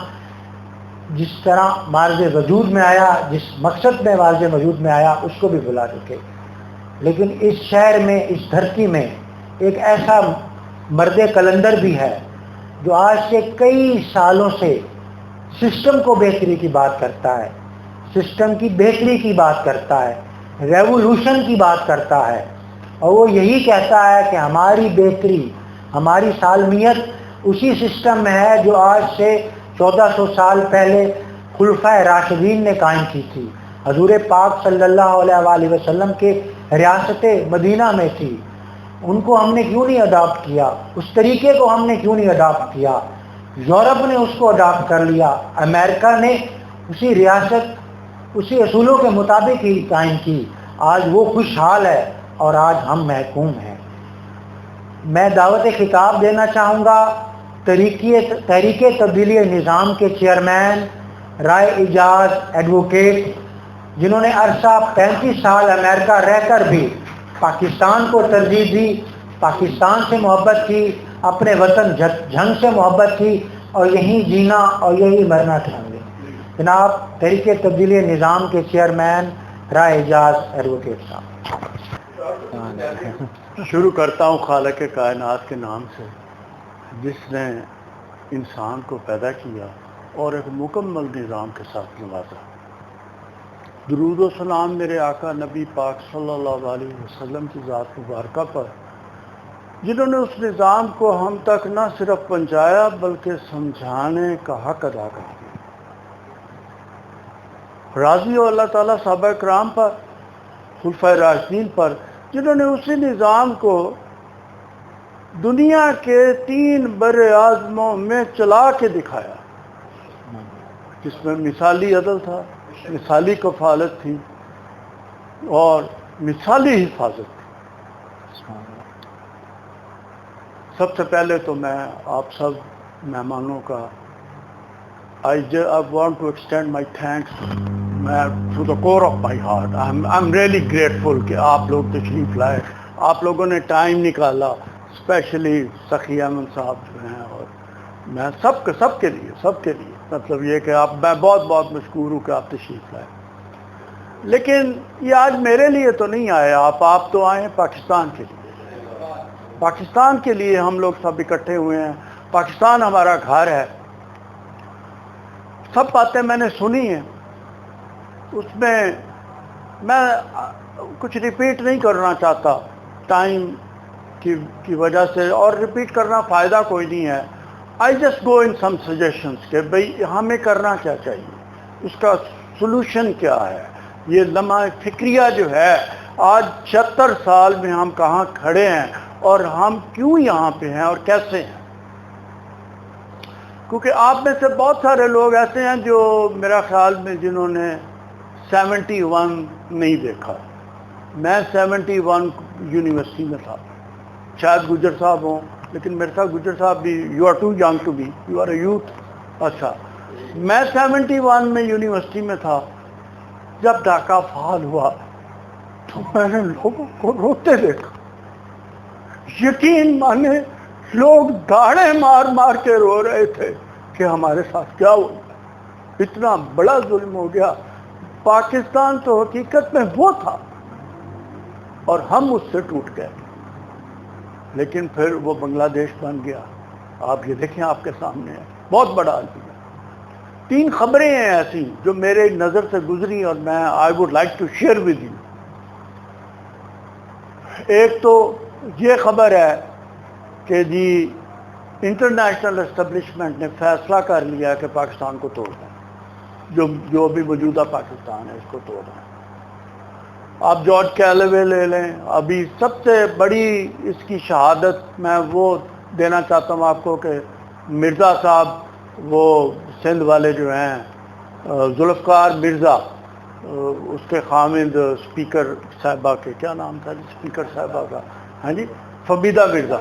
جس طرح مارج وجود میں آیا، جس مقصد میں مارج وجود میں آیا، اس کو بھی بھلا چکے. لیکن اس شہر میں، اس دھرتی میں ایک ایسا مرد کلندر بھی ہے جو آج سے کئی سالوں سے سسٹم کو بہتری کی بات کرتا ہے، سسٹم کی بہتری کی بات کرتا ہے، ریولوشن کی بات کرتا ہے. اور وہ یہی کہتا ہے کہ ہماری بہتری، ہماری سالمیت اسی سسٹم میں ہے جو آج سے 1400 سال پہلے خلفائے راشدین نے قائم کی تھی. حضور پاک صلی اللہ علیہ وآلہ وسلم کے ریاست مدینہ میں تھی. ان کو ہم نے کیوں نہیں اڈاپٹ کیا؟ اس طریقے کو ہم نے کیوں نہیں اڈاپٹ کیا؟ یورپ نے اس کو اڈاپٹ کر لیا، امریکہ نے اسی ریاست، اسی اصولوں کے مطابق ہی قائم کی. آج وہ خوشحال ہے اور آج ہم محکوم ہیں. میں دعوت خطاب دینا چاہوں گا تحریک تبدیلی نظام کے چیئرمین رائے اعجاز ایڈوکیٹ، جنہوں نے عرصہ 35 سال امریکہ رہ کر بھی پاکستان کو ترجیح دی، پاکستان سے محبت کی، اپنے وطن جھنگ سے محبت کی اور یہیں جینا اور یہی مرنا چاہیں گے. جناب تحریک تبدیلی نظام کے چیئرمین رائے اعجاز ایڈوکیٹ صاحب. شروع کرتا ہوں خالق کائنات کے نام سے جس نے انسان کو پیدا کیا اور ایک مکمل نظام کے ساتھ نوازا. درود و سلام میرے آقا نبی پاک صلی اللہ علیہ وسلم کی ذات مبارکہ پر، جنہوں نے اس نظام کو ہم تک نہ صرف پہنچایا بلکہ سمجھانے کا حق ادا کر دیا. راضی ہو اللہ تعالیٰ صحابہ کرام پر، خلفائے راشدین پر، جنہوں نے اسی نظام کو دنیا کے 3 بر اعظموں میں چلا کے دکھایا، جس میں مثالی عدل تھا، مثالی کفالت تھی اور مثالی حفاظت تھی. سب سے پہلے تو میں آپ سب مہمانوں کا I want to extend my thanks to the core of my heart. I'm really grateful کہ آپ لوگ تشریف لائے، آپ لوگوں نے ٹائم نکالا، اسپیشلی سخی احمد صاحب جو ہیں، اور میں سب کے لیے مطلب یہ کہ میں بہت بہت مشکور ہوں کہ آپ تشریف لائے. لیکن یہ آج میرے لیے تو نہیں آئے آپ تو آئے پاکستان کے لیے. پاکستان کے لیے ہم لوگ سب اکٹھے ہوئے ہیں. پاکستان ہمارا گھر ہے. سب باتیں میں نے سنی ہیں، اس میں میں کچھ ریپیٹ نہیں کرنا چاہتا ٹائم کی وجہ سے، اور ریپیٹ کرنا فائدہ کوئی نہیں ہے. I just go in some suggestions کہ بھئی ہمیں کرنا کیا چاہیے، اس کا سلوشن کیا ہے. یہ لمحہ فکریہ جو ہے، آج 76 سال میں ہم کہاں کھڑے ہیں اور ہم کیوں یہاں پہ ہیں اور کیسے ہیں. کیونکہ آپ میں سے بہت سارے لوگ ایسے ہیں جو میرا خیال میں جنہوں نے 71 نہیں دیکھا. میں 71 یونیورسٹی میں تھا، شاید گجر صاحب ہوں، لیکن میرے ساتھ گجر صاحب بھی you are too young to be, you are a youth. اچھا، میں 71 میں یونیورسٹی میں تھا. جب ڈھاکہ فعال ہوا تو میں نے لوگوں کو روتے دیکھا. یقین مانے لوگ داڑے مار مار کے رو رہے تھے کہ ہمارے ساتھ کیا ہو گیا، اتنا بڑا ظلم ہو گیا۔ پاکستان تو حقیقت میں وہ تھا اور ہم اس سے ٹوٹ گئے، لیکن پھر وہ بنگلہ دیش بن گیا۔ آپ یہ دیکھیں آپ کے سامنے ہے، بہت بڑا المیہ۔ 3 خبریں ہیں ایسی جو میرے نظر سے گزری اور میں I would like to share with you. ایک تو یہ خبر ہے کہ جی انٹرنیشنل اسٹیبلشمنٹ نے فیصلہ کر لیا کہ پاکستان کو توڑ دیں، جو بھی موجودہ پاکستان ہے اس کو توڑ دیں۔ آپ جارج کیلوے لے لیں، ابھی سب سے بڑی اس کی شہادت میں وہ دینا چاہتا ہوں آپ کو کہ مرزا صاحب، وہ سندھ والے جو ہیں ذوالفقار مرزا، اس کے خامند اسپیکر صاحبہ کے کیا نام تھا جی اسپیکر صاحبہ کا، ہاں جی فبیدہ مرزا،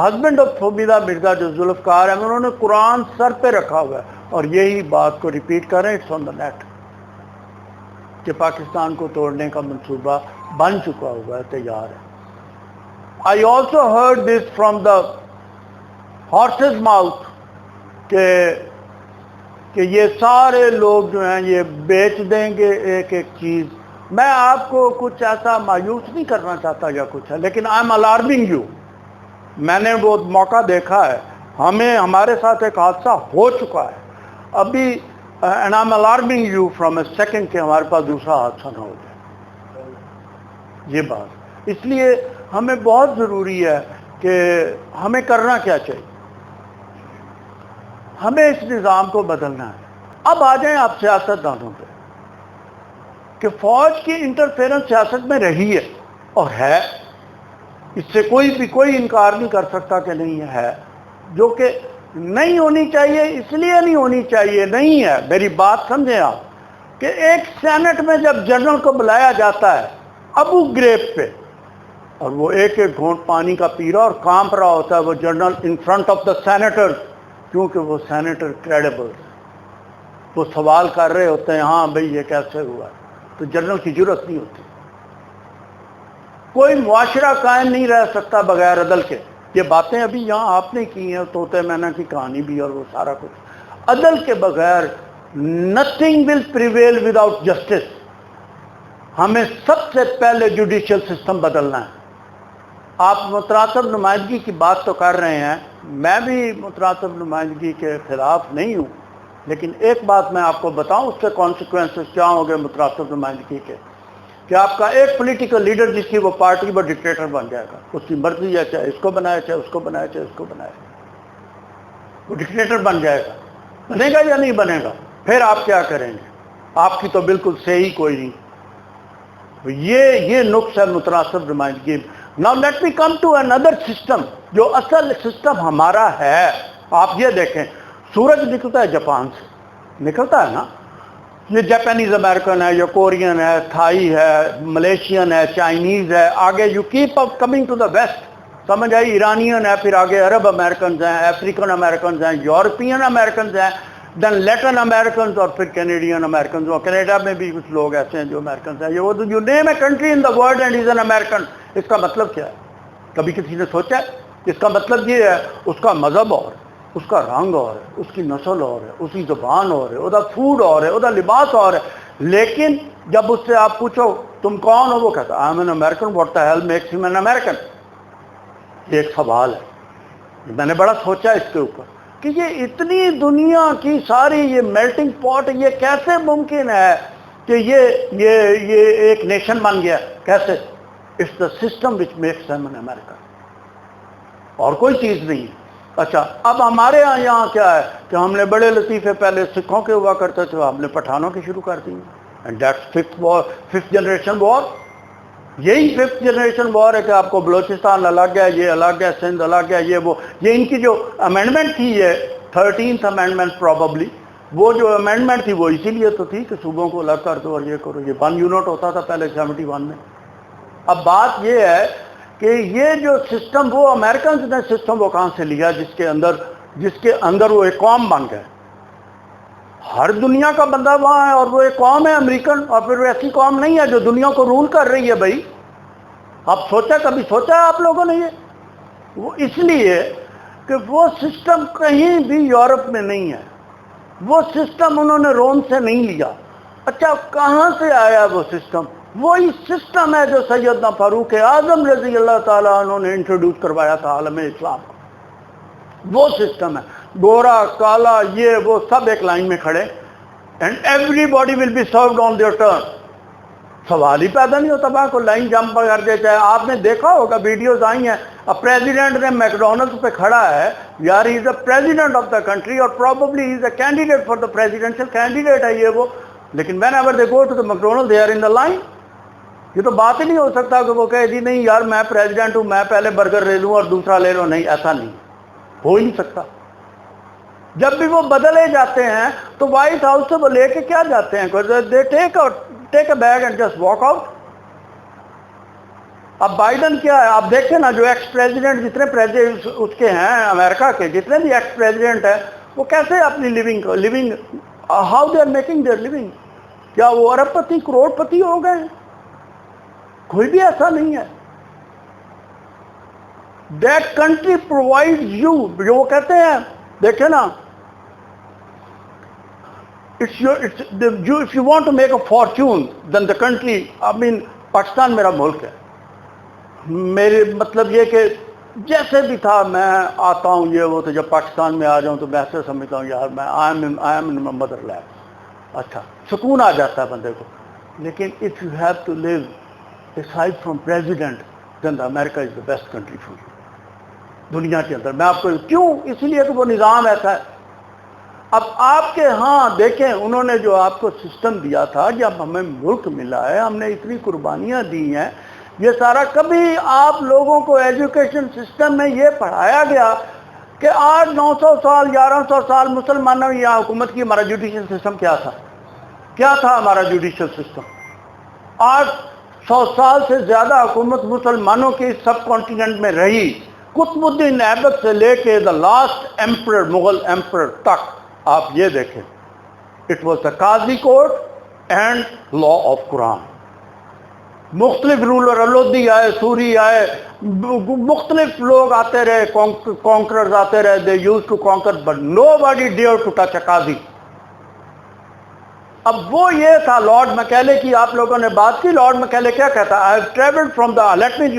ہسبینڈ آف فبیدہ مرزا جو ذوالفقار ہیں، انہوں نے قرآن سر پہ رکھا ہوا ہے اور یہی بات کو ریپیٹ کر رہے ہیں، اٹس آن دا نیٹ، کہ پاکستان کو توڑنے کا منصوبہ بن چکا ہوا ہے، تیار ہے۔ I also heard this from the horse's mouth کہ یہ سارے لوگ جو ہیں یہ بیچ دیں گے ایک ایک چیز۔ میں آپ کو کچھ ایسا مایوس نہیں کرنا چاہتا یا کچھ ہے، لیکن I am alarming you۔ میں نے وہ موقع دیکھا ہے، ہمارے ساتھ ایک حادثہ ہو چکا ہے ابھی، and I am alarming you from a second کہ ہمارے پاس دوسرا حادثہ نہ ہو جائے۔ یہ بات اس لیے ہمیں بہت ضروری ہے کہ ہمیں کرنا کیا چاہیے، ہمیں اس نظام کو بدلنا ہے۔ اب آ جائیں آپ سیاست دانوں پہ کہ فوج کی انٹرفیرنس سیاست میں رہی ہے اور ہے، اس سے کوئی انکار نہیں کر سکتا کہ نہیں ہے، جو کہ نہیں ہونی چاہیے، اس لیے نہیں ہونی چاہیے نہیں ہے۔ میری بات سمجھیں آپ کہ ایک سینٹ میں جب جنرل کو بلایا جاتا ہے ابو گریب پہ، اور وہ ایک ایک گھونٹ پانی کا پی رہا اور کانپ رہا ہوتا ہے وہ general in front of the senator, کیونکہ وہ سینیٹر کریڈیبل، وہ سوال کر رہے ہوتے ہیں ہاں بھئی یہ کیسے ہوا، تو جنرل کی ضرورت نہیں ہوتی۔ کوئی معاشرہ قائم نہیں رہ سکتا بغیر عدل کے۔ یہ باتیں ابھی یہاں آپ نے کی ہیں، طوطے مینا کی کہانی بھی اور وہ سارا کچھ، عدل کے بغیر nothing will prevail without justice۔ ہمیں سب سے پہلے جوڈیشل سسٹم بدلنا ہے۔ آپ متراتب نمائندگی کی بات تو کر رہے ہیں، میں بھی متراتب نمائندگی کے خلاف نہیں ہوں، لیکن ایک بات میں آپ کو بتاؤں اس کے کانسیکوینسز کیا ہوں گے متراتب نمائندگی کے، کہ آپ کا ایک پولیٹیکل لیڈر جس کی وہ پارٹی وہ ڈکٹیٹر بن جائے گا، اس کی مرضی ہے، چاہے اس کو بنائے چاہے اس کو بنائے چاہے اس کو بنائے، وہ ڈکٹیٹر بن جائے گا، بنے گا یا نہیں بنے گا، پھر آپ کیا کریں گے؟ آپ کی تو بالکل صحیح کوئی نہیں۔ یہ نقص ہے متناسب نمائندگی۔ Now let me come to another system، جو اصل سسٹم ہمارا ہے۔ آپ یہ دیکھیں، سورج نکلتا ہے جاپان سے، نکلتا ہے نا، یہ جاپانیز امریکن ہے، یا کورین ہے، تھائی ہے، ملیشین ہے، چائنیز ہے، آگے you keep up coming to the west, سمجھ آئی، ایرانین ہے، پھر آگے عرب امریکنز ہیں، افریقن امریکنز ہیں، یورپین امریکنز ہیں، دین لیٹن امریکنز، اور پھر کینیڈین امریکنز، اور کینیڈا میں بھی کچھ لوگ ایسے ہیں جو امریکنز ہیں۔ You name a country in the world and is an American. اس کا مطلب کیا ہے؟ کبھی کسی نے سوچا ہے؟ اس کا مطلب یہ ہے اس کا مذہب اور ہے، اس کا رنگ اور ہے، اس کی نسل اور ہے، اس کی زبان اور ہے، وہ فوڈ اور ہے، وہ لباس اور ہے، لیکن جب اس سے آپ پوچھو تم کون ہو، وہ کہتا ہے I am an American, what the hell makes him an American. یہ ایک سوال ہے، میں نے بڑا سوچا اس کے اوپر کہ یہ اتنی دنیا کی ساری یہ میلٹنگ پاٹ، یہ کیسے ممکن ہے کہ یہ ایک نیشن بن گیا؟ کیسے؟ It's the system which makes them an American، اور کوئی چیز نہیں ہے۔ اچھا، اب ہمارے یہاں کیا ہے کہ ہم نے بڑے لطیفے پہلے سکھوں کے ہوا کرتے تھے، ہم نے پٹھانوں کے شروع کر دی، اینڈ دیٹس ففتھ جنریشن وار۔ یہی ففتھ جنریشن وار ہے کہ آپ کو بلوچستان الگ ہے، یہ الگ ہے، سندھ الگ ہے، یہ وہ، یہ ان کی جو امینڈمنٹ تھی، یہ 13th امینڈمنٹ پروبیبلی، وہ جو امینڈمنٹ تھی وہ اسی لیے تو تھی کہ صوبوں کو الگ کر دو اور یہ کرو۔ یہ 1 یونٹ ہوتا تھا پہلے 71 میں۔ اب بات یہ ہے کہ یہ جو سسٹم، وہ امریکنز نے سسٹم وہ کہاں سے لیا جس کے اندر وہ ایک قوم بن گئے، ہر دنیا کا بندہ وہاں ہے اور وہ ایک قوم ہے امریکن، اور پھر وہ ایسی قوم نہیں ہے جو دنیا کو رول کر رہی ہے۔ بھائی آپ کبھی سوچا ہے آپ لوگوں نے یہ؟ وہ اس لیے کہ وہ سسٹم کہیں بھی یورپ میں نہیں ہے، وہ سسٹم انہوں نے روم سے نہیں لیا. اچھا کہاں سے آیا وہ سسٹم؟ وہی سسٹم ہے جو سیدنا فاروق اعظم رضی اللہ تعالیٰ عنہ نے انٹروڈیوس کروایا تھا عالم اسلام کو. وہ سسٹم ہے، گورا کالا یہ وہ سب ایک لائن میں کھڑے، and every body will be served on their turn. سوال ہی پیدا نہیں ہوتا وہاں کو لائن جمپ کر دیتا ہے. آپ نے دیکھا ہوگا ویڈیوز آئی ہیں، اب پریزیڈنٹ نے میکڈونلڈ پہ کھڑا ہے، یار he is a president of the country اور probably he is a candidate for the presidential candidate ہے یہ وہ، لیکن whenever they go to the McDonald they are in the line. یہ تو بات ہی نہیں ہو سکتا کہ وہ کہے جی نہیں یار میں پریزیڈنٹ ہوں، میں پہلے برگر لے لوں اور دوسرا لے لوں. نہیں، ایسا نہیں ہو ہی نہیں سکتا. جب بھی وہ بدلے جاتے ہیں تو وائٹ ہاؤس سے وہ لے کے کیا جاتے ہیں؟ They take a bag and just walk out. اب بائیڈن کیا ہے؟ آپ دیکھیں نا، جو ایکس پریزیڈنٹ جتنے اس کے ہیں امریکہ کے، جتنے بھی ایکس پریزیڈنٹ ہیں، وہ کیسے اپنی living how they are making their living. کیا وہ ارب پتی کروڑ پتی ہو گئے ہیں؟ کوئی بھی ایسا نہیں ہے. دیٹ کنٹری پرووائڈ یو، جو وہ کہتے ہیں دیکھیں نا، if you want to make a fortune then the country, I mean Pakistan میرا ملک ہے. میرے مطلب یہ کہ جیسے بھی تھا میں آتا ہوں یہ وہ، تو جب پاکستان میں آ جاؤں تو میں ایسے سمجھتا ہوں یار میں I am in my mother land. اچھا سکون آ جاتا ہے بندے کو. لیکن if you have to live aside from president then America is the best country for you. دنیا کے اندر میں آپ کو کیوں؟ اس لیے کہ وہ نظام ایسا ہے. اب آپ کے ہاں دیکھیں انہوں نے جو آپ کو سسٹم دیا تھا، جب ہمیں ملک ملا ہے، ہم نے اتنی قربانیاں دی ہیں، یہ سارا کبھی آپ لوگوں کو ایجوکیشن سسٹم میں یہ پڑھایا گیا کہ 800-900 سال 1100 سال مسلمانوں نے یہاں حکومت کی، ہمارا جوڈیشل سسٹم کیا تھا؟ کیا تھا ہمارا جوڈیشل سسٹم؟ 800 سال سے زیادہ حکومت مسلمانوں کی سب کانٹیننٹ میں رہی، قطب الدین ایبک سے لے کے the last emperor, Mughal emperor تک. آپ یہ دیکھیں، it was the Qazi court and law of قرآن. مختلف رولر، الودی آئے، سوری آئے، مختلف لوگ آتے رہے، کانکررز آتے رہے، they use to conquer but nobody dare to touch a قاضی. اب وہ یہ تھا لارڈ مکیلے کی، آپ لوگوں نے بات کی. لارڈ مکیلے کیا کہتا؟ I have traveled from the, let me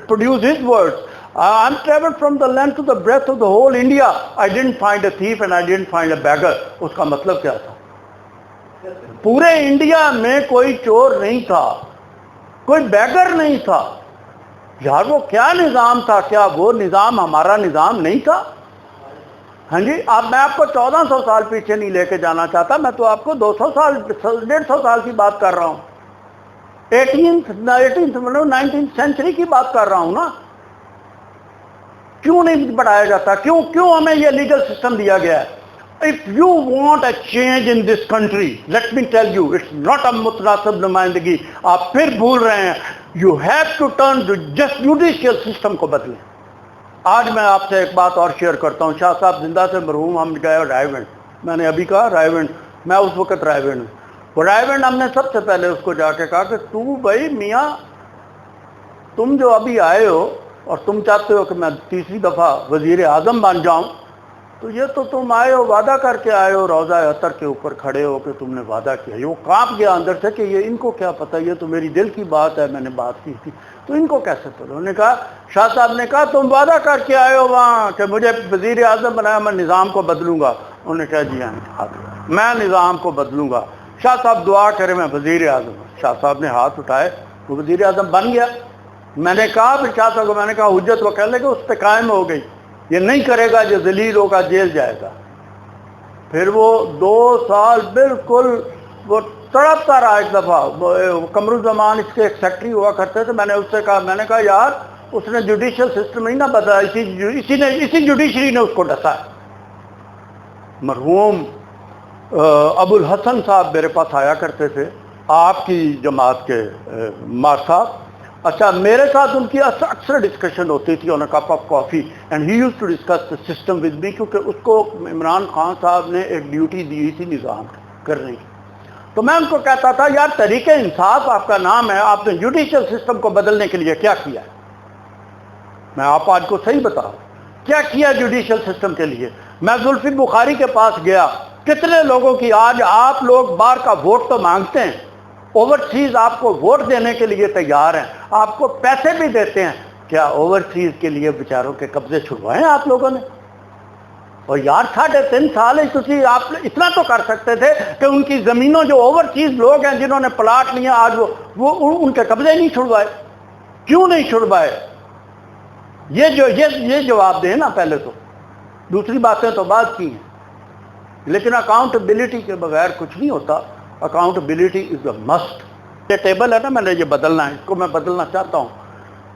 produce his words, I'm traveled from the length to the breadth of the whole India. I didn't find a thief and I didn't find a beggar. اس کا مطلب کیا تھا؟ پورے India میں کوئی چور نہیں تھا، کوئی بیگر نہیں تھا. یار وہ کیا نظام تھا؟ کیا وہ نظام ہمارا نظام نہیں تھا؟ ہاں جی. اب میں آپ کو 1400 سال پیچھے نہیں لے کے جانا چاہتا، میں تو آپ کو 200 سال 150 سال کی بات کر رہا ہوں. 19th سینچری کی بات کر رہا ہوں نا. کیوں نہیں بڑھایا جاتا؟ کیوں ہمیں یہ لیگل سسٹم دیا گیا ہے؟ If you want a change in this country, let me tell you, it's not a متناسب نمائندگی. آپ پھر بھول رہے ہیں. You have to turn to just judicial system کو بدلیں. آج میں آپ سے ایک بات اور شیئر کرتا ہوں. شاہ صاحب زندہ سے مرحوم، ہم گئے رائے ونڈ. میں نے ابھی کہا رائے ونڈ، میں اس وقت رائے ونڈ ہوں. وہ رائے ونڈ ہم نے سب سے پہلے اس کو جا کے کہا کہ تو بھائی میاں، تم جو ابھی آئے ہو اور تم چاہتے ہو کہ میں تیسری دفعہ وزیر اعظم بن جاؤں، تو یہ تو تم آئے ہو وعدہ کر کے آئے ہو، روضہ عطر کے اوپر کھڑے ہو کہ تم نے وعدہ کیا. وہ کانپ گیا اندر سے کہ یہ ان کو کیا پتہ، یہ تو میری دل کی بات ہے، میں نے بات کی تھی، تو ان کو کیسے پتہ؟ انہوں نے کہا، شاہ صاحب نے کہا تم وعدہ کر کے آئے ہو وہاں کہ مجھے وزیر اعظم بنایا، میں نظام کو بدلوں گا. انہوں نے کہا جی ہاں میں نظام کو بدلوں گا. شاہ صاحب دعا کرے میں وزیر اعظم. شاہ صاحب نے ہاتھ اٹھائے، وہ وزیر اعظم بن گیا. میں نے کہا پھر شاہ صاحب کو، میں نے کہا حجت وہ کہنے لگے اس پہ قائم ہو گئی، یہ نہیں کرے گا، جو ذلیل ہوگا جیل جائے گا. پھر وہ 2 سال بالکل وہ تڑپتا رہا. ایک دفعہ قمر الزمان اس کے ایک سیکٹری ہوا کرتے تھے، میں نے اس سے کہا، میں نے کہا یار اس نے جوڈیشل سسٹم نہیں نہ بدلا، اسی جوڈیشری نے اس کو ڈسا. مرحوم ابو الحسن صاحب میرے پاس آیا کرتے تھے، آپ کی جماعت کے مار صاحب. اچھا میرے ساتھ ان کی اکثر ڈسکشن ہوتی تھی on a cup of coffee and he used to discuss the system with me, کیونکہ اس کو عمران خان صاحب نے ایک ڈیوٹی دی تھی نظام کرنے کی. تو میں ان کو کہتا تھا یار تحریک انصاف آپ کا نام ہے, آپ نے جوڈیشل سسٹم کو بدلنے کے لیے کیا کیا ہے؟ میں آپ آج کو صحیح بتاؤں کیا کیا جوڈیشل سسٹم کے لیے. میں زلفی بخاری کے پاس گیا, کتنے لوگوں کی آج آپ لوگ باہر کا ووٹ تو مانگتے ہیں, اوورسیز آپ کو ووٹ دینے کے لیے تیار ہیں, آپ کو پیسے بھی دیتے ہیں, کیا اوورسیز کے لیے بیچاروں کے قبضے چھڑوائے ہیں آپ لوگوں نے؟ اور یار 3.5 سال تھی, آپ اتنا تو کر سکتے تھے کہ ان کی زمینوں جو اوورسیز لوگ ہیں جنہوں نے پلاٹ لیا آج وہ ان کے قبضے نہیں چھڑوائے. کیوں نہیں چھڑوائے؟ یہ جواب دیں نا پہلے تو, دوسری باتیں تو بات کی ہیں. لیکن اکاؤنٹیبلٹی کے بغیر کچھ نہیں ہوتا. اکاؤنٹیبلٹی از اے مسٹ. یہ ٹیبل ہے نا, میں نے یہ بدلنا ہے, اس کو میں بدلنا چاہتا ہوں.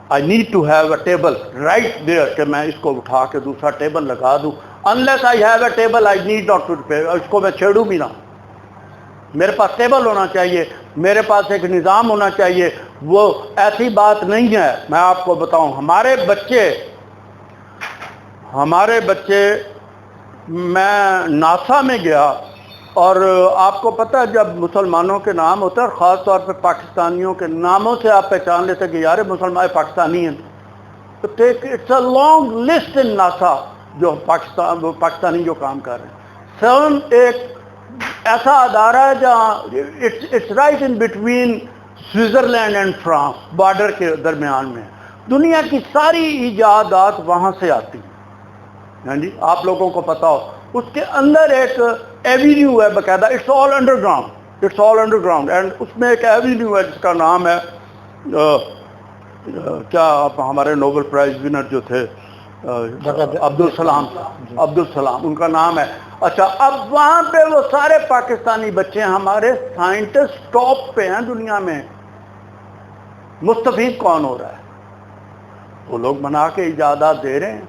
I need to have a table right there کہ میں اس کو اٹھا کے دوسرا ٹیبل لگا دوں. Unless I have a table I need not to pay. اس کو میں چھیڑوں بھی نہ. میرے پاس ٹیبل ہونا چاہیے, میرے پاس ایک نظام ہونا چاہیے. وہ ایسی بات نہیں ہے. میں آپ کو بتاؤں, ہمارے بچے میں ناسا میں گیا, اور آپ کو پتہ ہے جب مسلمانوں کے نام ہوتا ہے, اور خاص طور پہ پاکستانیوں کے ناموں سے آپ پہچان لیتے کہ یار مسلمان پاکستانی ہیں, تو it's a long list in NASA جو پاکستانی جو کام کر رہے ہیں. سرن ایک ایسا ادارہ ہے جہاں it's right in between Switzerland and France, border کے درمیان میں. دنیا کی ساری ایجادات وہاں سے آتی ہیں. ہاں جی, آپ لوگوں کو پتا ہو اس کے اندر ایک ایوینیو ہے باقاعدہ, it's all underground. And اس میں ایک ایوینیو ہے جس کا نام ہے کیا ہمارے نوبل پرائز ونر جو تھے عبدالسلام, ان کا نام ہے. اچھا, اب وہاں پہ وہ سارے پاکستانی بچے ہمارے سائنٹسٹ ٹاپ پہ ہیں دنیا میں. مستفید کون ہو رہا ہے؟ وہ لوگ بنا کے ایجادات دے رہے ہیں.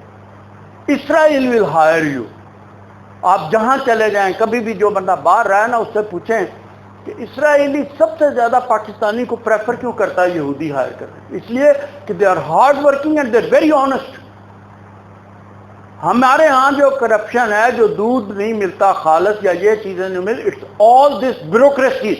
اسرائیل ول ہائر یو. آپ جہاں چلے جائیں, کبھی بھی جو بندہ باہر رہا ہے نا, اس سے پوچھیں کہ اسرائیلی سب سے زیادہ پاکستانی کو پریفر کیوں کرتا ہے یہودی ہائر کرتے؟ اس لیے کہ they are hard working and they are very honest. ہمارے ہاں جو کرپشن ہے, جو دودھ نہیں ملتا خالص یا یہ چیزیں نہیں مل, it's all this bureaucracy.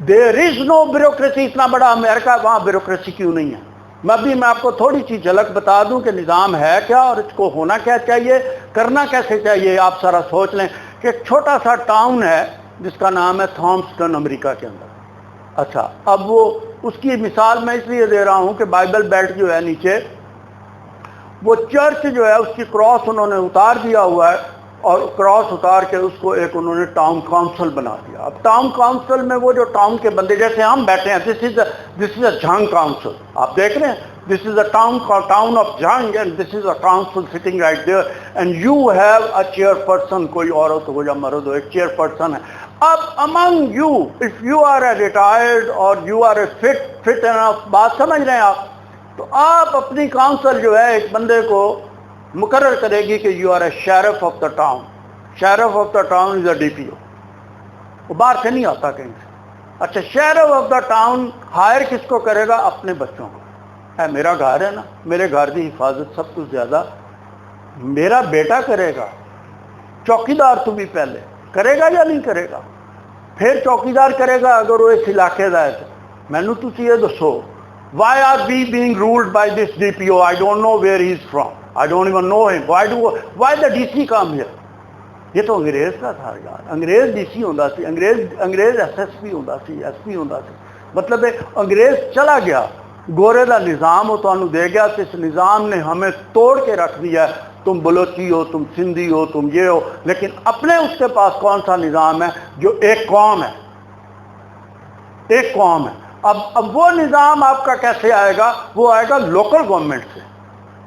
There is no bureaucracy. اتنا بڑا امریکہ, وہاں بیوروکریسی کیوں نہیں ہے؟ میں آپ کو تھوڑی سی جھلک بتا دوں کہ نظام ہے کیا اور اس کو ہونا کیا چاہیے, کرنا کیسے چاہیے. آپ ذرا سوچ لیں کہ ایک چھوٹا سا ٹاؤن ہے جس کا نام ہے تھامسٹن امریکہ کے اندر. اچھا, اب وہ اس کی مثال میں اس لیے دے رہا ہوں کہ بائبل بیلٹ جو ہے نیچے, وہ چرچ جو ہے اس کی کراس انہوں نے اتار دیا ہوا ہے, اور کراس اتار کے اس کو ایک انہوں نے ٹاؤن کاؤنسل بنا دیا. اب ٹاؤن کاؤنسل میں وہ جو ٹاؤن کے بندے جیسے ہم بیٹھے ہیں, this is a Jhang council. آپ دیکھ رہے ہیں, this is a town of Jhang, and this is a council sitting right there, and you have a chairperson. کوئی عورت ہو یا مرد ہو, ایک چیئر پرسن ہے. اب among you, if you are a retired اور you are a fit enough, بات سمجھ رہے ہیں آپ, تو آپ اپنی کاؤنسل جو ہے ایک بندے کو مقرر کرے گی کہ you are a sheriff of the town. Sheriff of the town is a D P O. وہ باہر سے نہیں آتا کہیں سے. اچھا, sheriff of the town hire کس کو کرے گا؟ اپنے بچوں کو. میرا گھر ہے نا, میرے گھر کی حفاظت سب کچھ زیادہ میرا بیٹا کرے گا. چوکیدار تو بھی پہلے کرے گا یا نہیں کرے گا؟ پھر چوکیدار کرے گا اگر وہ اس علاقے کا ہے. مینو تسی یہ دسو, why are we being ruled by this DPO? I don't know where he is from. I don't even know him. Why the DC come here? یہ تو انگریز کا تھا یار. انگریز ڈی سی ہوندا سی, انگریز ایس ایس پی ہوندا سی, ایس پی ہوندا سی. مطلب ہے انگریز چلا گیا, گورے دا نظام وہ تانوں دے گیا, تو اس نظام نے ہمیں توڑ کے رکھ دیا ہے. تم بلوچی ہو, تم سندھی ہو, تم یہ ہو, لیکن اپنے اس کے پاس کون سا نظام ہے جو ایک قوم ہے, ایک قوم ہے. اب وہ نظام آپ کا کیسے آئے گا؟ وہ آئے گا لوکل گورنمنٹ سے.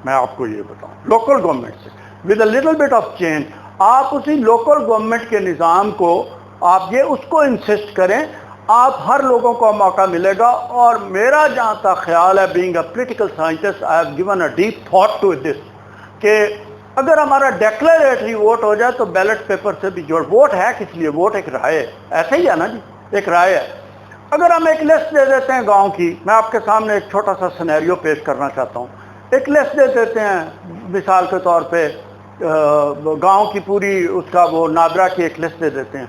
میں آپ کو یہ بتاؤں, لوکل گورنمنٹ سے with a little bit of change. آپ اسی لوکل گورنمنٹ کے نظام کو آپ یہ اس کو انسسٹ کریں, آپ ہر لوگوں کو موقع ملے گا. اور میرا جہاں تک خیال ہے, being a political scientist, I have given a deep thought to this, کہ اگر ہمارا ڈیکلیریٹری ووٹ ہو جائے تو بیلٹ پیپر سے بھی جوڑ. ووٹ ہے کس لیے؟ ووٹ ایک رائے ہے, ایسے ہی ہے نا جی, ایک رائے ہے. اگر ہم ایک لسٹ دے دیتے ہیں گاؤں کی, میں آپ کے سامنے ایک چھوٹا سا سینیریو پیش کرنا چاہتا ہوں. ایک لسٹ دے دیتے ہیں مثال کے طور پہ, گاؤں کی پوری اس کا وہ نادرا کی ایک لسٹ دے دیتے ہیں,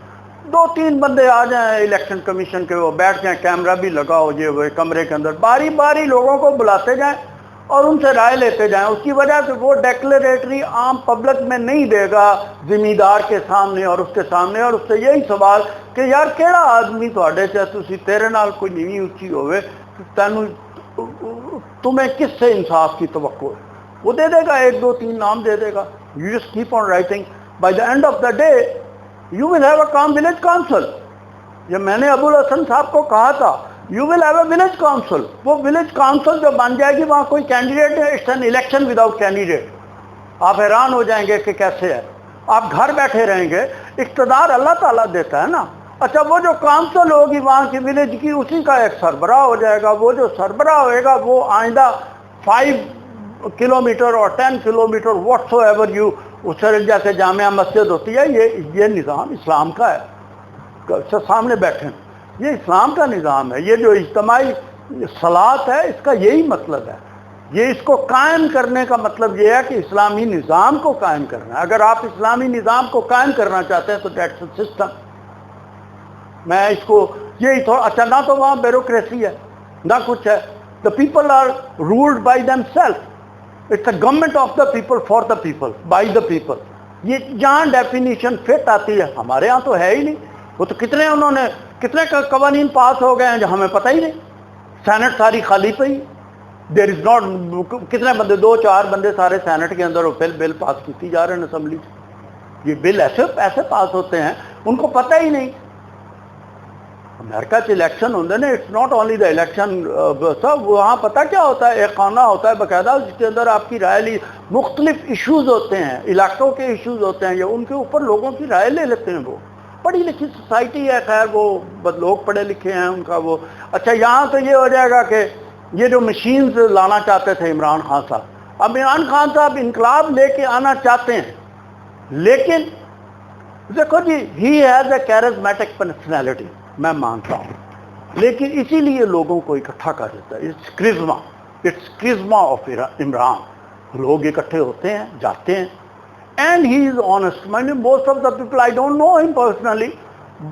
2-3 بندے آ جائیں الیکشن کمیشن کے, وہ بیٹھ جائیں, کیمرہ بھی لگا ہو جائے وہ کمرے کے اندر, باری باری لوگوں کو بلاتے جائیں اور ان سے رائے لیتے جائیں. اس کی وجہ سے وہ ڈیکلیریٹری عام پبلک میں نہیں دے گا ذمہ دار کے سامنے اور اس کے سامنے, اور اس سے یہی سوال کہ یار کیڑا آدمی تھوڑے سے تسی تیرے نال کوئی نیوی اونچی ہوئے تمہیں کس سے انصاف کی توقع ہے, وہ دے دے گا, 1-2-3 نام دے دے گا. You just keep on writing, by the end of the day you will have a کام ولیج کاؤنسل. یہ میں نے ابو الحسن صاحب کو کہا تھا, you will have a village council. وہ ولیج کاؤنسل جو بن جائے گی وہاں کوئی کینڈیڈیٹ ہے, it's an election without candidate. آپ حیران ہو جائیں گے کہ کیسے ہے. آپ گھر بیٹھے رہیں گے, اقتدار اللہ تعالیٰ دیتا ہے نا. اچھا وہ جو کاؤنسل ہوگی وہاں کی ولیج کی, اسی کا ایک سربراہ ہو جائے گا. وہ جو سربراہ ہوئے گا وہ آئندہ 5 کلومیٹر اور 10 kilometre whatsoever you, اس سے جیسے جامعہ مسجد ہوتی ہے, یہ نظام اسلام کا ہے. سامنے بیٹھے, یہ اسلام کا نظام ہے. یہ جو اجتماعی صلاۃ ہے اس کا یہی مطلب ہے. یہ اس کو قائم کرنے کا مطلب یہ ہے کہ اسلامی نظام کو قائم کرنا ہے. اگر آپ اسلامی نظام کو قائم کرنا چاہتے ہیں تو دیٹس اے سسٹم. میں اس کو یہی تھوڑا, اچھا نہ تو وہاں بیوروکریسی ہے نہ کچھ ہے. The people are ruled by them self. It's a government of the people for the people by the people. یہ جہاں ڈیفینیشن فٹ آتی ہے, ہمارے ہاں تو ہے ہی نہیں. وہ تو کتنے قوانین پاس ہو گئے ہیں جو ہمیں پتہ ہی نہیں. سینٹ ساری خالی پئی. دیر از ناٹ, کتنے بندے, 2-4 بندے سارے سینٹ کے اندر بل پاس کیتی جا رہے ہیں اسمبلی سے. یہ بل ایسے پاس ہوتے ہیں ان کو پتہ ہی نہیں. امریکہ سے الیکشن ہوتے ہیں, it's not only the election سب, وہاں پتہ کیا ہوتا ہے, ایک خانہ ہوتا ہے باقاعدہ, جس کے اندر آپ کی رائے لی, مختلف ایشوز ہوتے ہیں, علاقوں کے ایشوز ہوتے ہیں, یا ان کے اوپر لوگوں کی رائے لے لیتے ہیں. وہ پڑھی لکھی سوسائٹی ہے, خیر وہ لوگ پڑھے لکھے ہیں ان کا وہ. اچھا یہاں تو یہ ہو جائے گا کہ یہ جو مشینز لانا چاہتے تھے عمران خان صاحب, اب عمران خان صاحب انقلاب لے کے آنا چاہتے ہیں, لیکن دیکھو جی ہی ہیز اے کیرزمیٹک پرسنالٹی, میں مانتا ہوں, لیکن اسی لیے لوگوں کو اکٹھا کر دیتا ہے. It's charisma of Imran. لوگ اکٹھے ہوتے ہیں, جاتے ہیں, and he is honest. Most of the people I don't know him personally,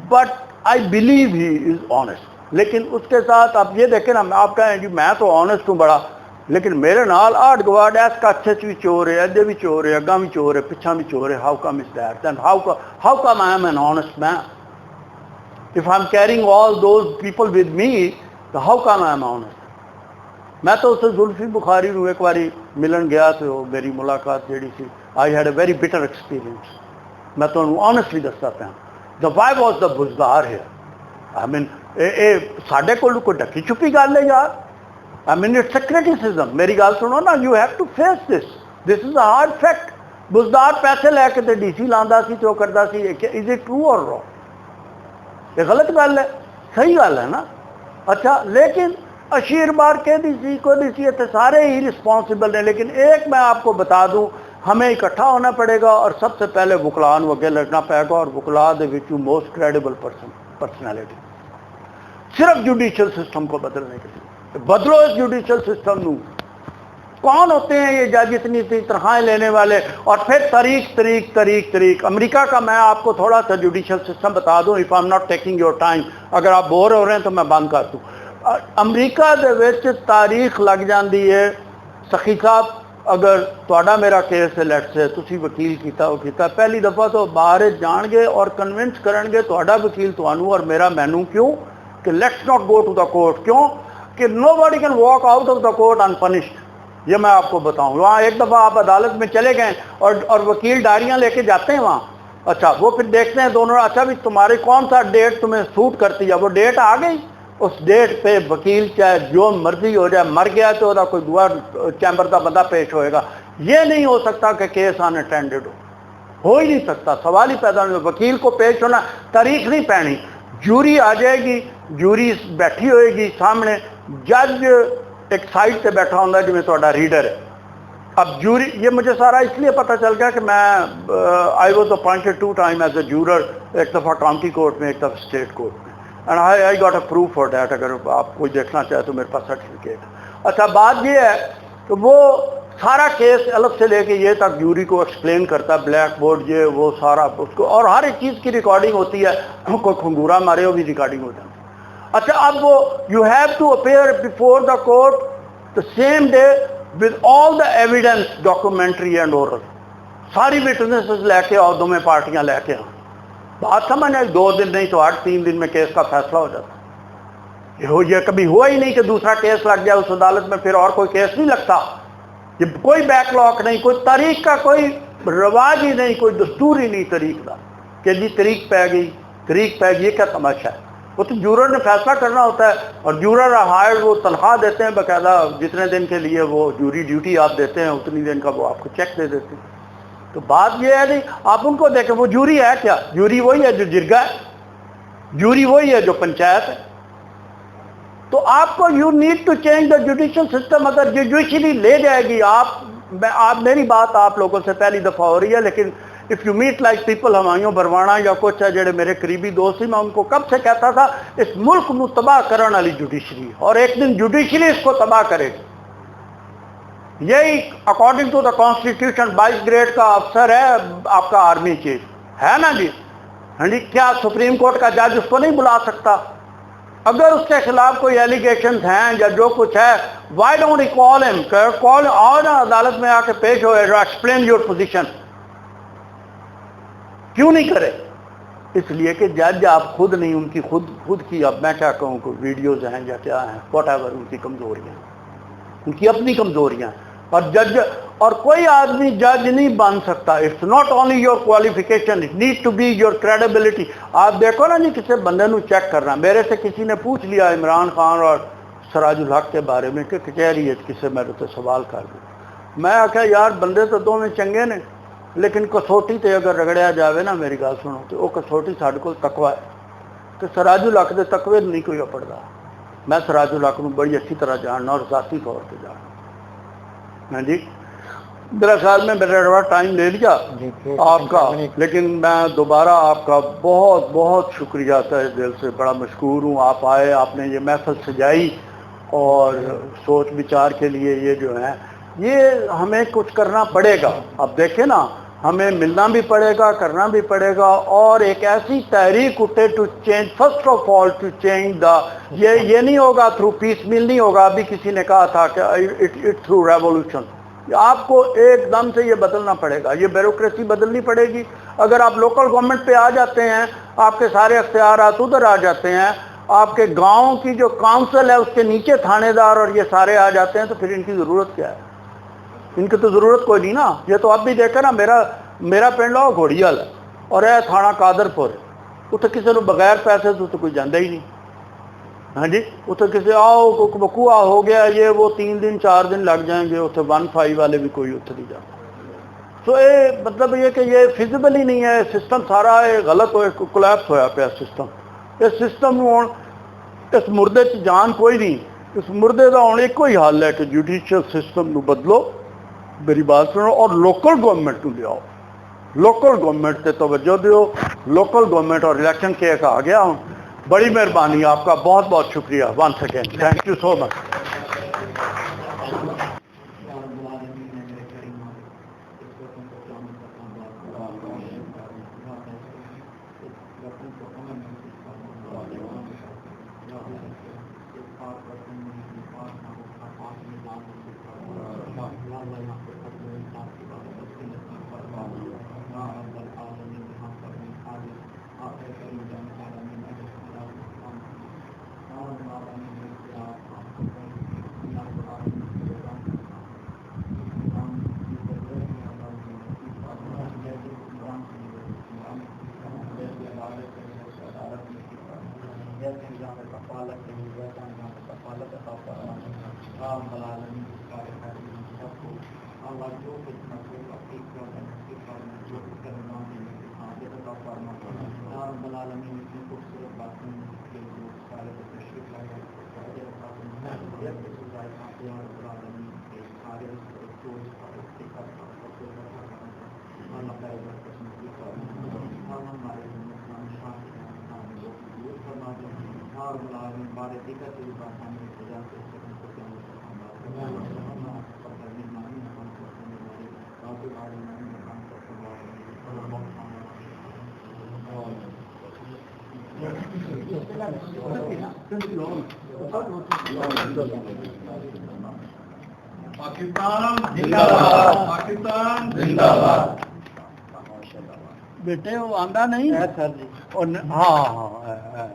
but I believe he is honest. لیکن اس کے ساتھ آپ یہ دیکھیں نا, آپ کہیں جی میں تو آنےسٹ ہوں بڑا, لیکن میرے نال آٹھ گواڈ ایس کا اچھے بھی چور ہے, ادھے بھی چور ہے, اگاں بھی چور ہے, پچھا بھی چور ہے. How come is that? Then how come I am an honest man? If I'm carrying all those people with me, تو how come I am honest? میں تو اسے زلفی بخاری نو ایک باری ملن گیا تو میری ملاقات جیڑی سی, I had a very bitter experience. میں تو honestly دستا پیا, the why was the Buzdar here? I mean ساڈے کول کوئی ڈکی چھپی گل ہے یار. I mean it's a criticism. میری گل سنو نا, you have to face this. This is a hard fact. Buzdar پیسے لے کے تے ڈی سی لاندا سی تو کردا سی. Is it true or wrong? یہ غلط گل ہے, صحیح گل ہے نا. اچھا لیکن اشیر بار کے دی سی کو دی سی تے سارے ہی رسپانسبل ہیں. لیکن ایک میں آپ کو بتا دوں, ہمیں اکٹھا ہونا پڑے گا اور سب سے پہلے وکلاء نو اگے لڑنا پڑے گا, اور وکلاء دے وچ موسٹ کریڈیبل پرسنالٹی. صرف جوڈیشل سسٹم کو بدلنے کے لیے بدلو اس جوڈیشل سسٹم نو. کون ہوتے ہیں یہ جج اتنی تنخواہیں لینے والے؟ اور پھر طریق. امریکہ کا میں آپ کو تھوڑا سا جوڈیشل سسٹم بتا دوں, if I am not taking your time. اگر آپ بور ہو رہے ہیں تو میں بند کر دوں. امریکہ دے وچ تاریخ لگ جاندی ہے. سخی صاحب اگر تہاڈا میرا کیس ہے, لیٹ سے تسی وکیل کیتا وہ کیتا, پہلی دفعہ تو باہر جان گے اور کنونس کرن گے تہاڈا وکیل تانوں اور میرا مینوں, کیوں کہ let's not go to the court. کیوں کہ nobody can walk out of the court unpunished. یہ میں آپ کو بتاؤں, وہاں ایک دفعہ آپ عدالت میں چلے گئے اور وکیل ڈائریاں لے کے جاتے ہیں وہاں. اچھا وہ پھر دیکھتے ہیں دونوں, اچھا بھی تمہاری کون سا ڈیٹ تمہیں سوٹ کرتی ہے, وہ ڈیٹ آ گئی, اس ڈیٹ پہ وکیل چاہے جو مرضی ہو جائے, مر گیا تو دا کوئی دعا چیمبر کا بندہ پیش ہوئے گا. یہ نہیں ہو سکتا کہ کیس ان اٹینڈڈ ہو ہی نہیں سکتا, سوال ہی پیدا نہیں. وکیل کو پیش ہونا, تاریخ نہیں پہنی, جوری آ جائے گی, جوری بیٹھی ہوئے گی سامنے, جج ایک سائڈ سے بیٹھا ہوتا ہے جی تہاڈا ریڈر ہے. اب جوری, یہ مجھے سارا اس لیے پتہ چل گیا کہ میں I was appointed 2 times as a juror, ایک دفعہ کاؤنٹی کورٹ میں, ایک دفعہ اسٹیٹ کورٹ میں, and I got a proof for that. اگر آپ کوئی دیکھنا چاہے تو میرے پاس سرٹیفکیٹ. اچھا بات یہ ہے کہ وہ سارا کیس الگ سے لے کے یہ تک جوری کو ایکسپلین کرتا ہے، بلیک بورڈ یہ وہ سارا اس کو، اور ہر ایک چیز کی ریکارڈنگ ہوتی ہے، کوئی کھنگورا مارے ہو بھی ریکارڈنگ ہو جاتی ہے۔ اچھا اب وہ you have to appear before the court the same day with all the evidence documentary and oral, ساری وٹنسز لے کے اور دونوں پارٹیاں لے کے آئیں۔ بات سمجھ آئی؟ 2 دن نہیں تو 8-3 دن میں کیس کا فیصلہ ہو جاتا۔ یہ کبھی ہوا ہی نہیں کہ دوسرا کیس لگ گیا اس عدالت میں پھر اور کوئی کیس نہیں لگتا۔ یہ کوئی بیک لاک نہیں، کوئی تاریخ کا کوئی رواج ہی نہیں، کوئی دستور ہی نہیں تاریخ کا کہ جی تاریخ پہ گئی، تاریخ پہ گئی، یہ کیا تماشا ہے؟ وہ تو جورر نے فیصلہ کرنا ہوتا ہے، اور جورر ہائر وہ تنخواہ دیتے ہیں باقاعدہ، جتنے دن کے لیے وہ جوری ڈیوٹی آپ دیتے ہیں اتنی دن کا وہ آپ کو چیک دے دیتے ہیں۔ تو بات یہ ہے نہیں، آپ ان کو دیکھیں وہ جوری ہے کیا؟ جوری وہی ہے جو جرگا ہے، جوری وہی ہے جو پنچایت ہے۔ تو آپ کو you need to change the judicial system. اگر جوڈیشلی لے جائے گی آپ میری بات آپ لوگوں سے پہلی دفعہ ہو رہی ہے، لیکن if you meet like people, Humayun Barwana یا کچھ ہے جڑے میرے قریبی دوست ہی، میں ان کو کب سے کہتا تھا اس ملک کو تباہ کرنے والی جوڈیشری، اور ایک دن جوڈیشری اس کو تباہ کرے گی۔ یہی according to the constitution 22 grade کا افسر ہے آپ کا آرمی چیف، ہے نا جی؟ ہاں جی، کیا سپریم کورٹ کا جج اس کو نہیں بلا سکتا؟ اگر اس کے خلاف کوئی ایلیگیشنز ہیں یا جو کچھ ہے، وائی ڈونٹ کال ہم، کال آؤ نا عدالت میں آ کے پیش ہوئے، ایکسپلین یور پوزیشن، کیوں نہیں کرے؟ اس لیے کہ جج آپ خود نہیں، ان کی خود کی، اب میں کیا کہوں، کوئی ویڈیوز ہیں یا کیا ہیں، واٹ ایور، ان کی کمزوریاں، ان کی اپنی کمزوریاں، اور جج اور کوئی آدمی جج نہیں بن سکتا۔ It's not only your qualification, it need to be your credibility. آپ دیکھو نا جی، کسی بندے نو چیک کرنا، میرے سے کسی نے پوچھ لیا عمران خان اور سراج الحق کے بارے میں کہ کچہری ہے، کسی میرے تو سوال کر دیا، میں آخیا یار بندے تو دونوں چنگے نے، لیکن کسوٹی تے اگر رگڑیا جاوے نا، میری گل سنو، تو وہ کسوٹی ساڈے کول تقوی ہے، کہ سراج الحق دے تقوی نہیں کوئی اپڑدا۔ میں سراج الحق نو بڑی اچھی طرح جاننا اور ذاتی طور پہ جاننا۔ ہاں جی، میرا خیال میں میرا بڑا ٹائم لے لیا آپ کا، لیکن میں دوبارہ آپ کا بہت بہت شکریہ تہ دل سے بڑا مشکور ہوں۔ آپ آئے، آپ نے یہ محفل سجائی، اور سوچ بچار کے لیے یہ جو ہے، یہ ہمیں کچھ کرنا پڑے گا۔ اب دیکھیں نا، ہمیں ملنا بھی پڑے گا، کرنا بھی پڑے گا، اور ایک ایسی تحریک اٹھے to change, first of all to change the, یہ نہیں ہوگا تھرو پیس میل، نہیں ہوگا۔ ابھی کسی نے کہا تھا کہ اٹ تھرو ریولوشن، آپ کو ایک دم سے یہ بدلنا پڑے گا، یہ بیوروکریسی بدلنی پڑے گی۔ اگر آپ لوکل گورنمنٹ پہ آ جاتے ہیں، آپ کے سارے اختیارات ادھر آ جاتے ہیں، آپ کے گاؤں کی جو کاؤنسل ہے اس کے نیچے تھانے دار اور یہ سارے آ جاتے ہیں، تو پھر ان کی ضرورت کیا ہے؟ ان کی تو ضرورت کوئی نہیں نا۔ یہ تو اب بھی دیکھیں نا، میرا پنڈ آؤ گھوڑیال ہے اور ہے تھانہ قادر پور، اتنے کسی کو بغیر پیسے تو کوئی جاندہ ہی نہیں۔ ہاں جی، اتنے کسی آؤ بکوا ہو گیا یہ وہ 3 دن 4 دن لگ جائیں گے، اتنے 1-5 والے بھی کوئی اتنے نہیں جاتا۔ تو یہ مطلب یہ کہ یہ فیزیبل ہی نہیں ہے، سسٹم سارا غلط ہوئے، کولیپس ہوا پیا سسٹم۔ اس سسٹم ہوں اس مردے کی جان کوئی نہیں، اس مردے کا ہوں ایک ہی حل ہے کہ جوڈیشل سسٹم نو بدلو، میری بات سنو، اور لوکل گورنمنٹ نو لیاؤ، لوکل گورنمنٹ تے توجہ دیو، لوکل گورنمنٹ اور الیکشن کے آ گیا ہوں۔ بڑی مہربانی، آپ کا بہت بہت شکریہ، once again thank you so much. بیٹے وہ آندہ نہیں ہے سر جی. ہاں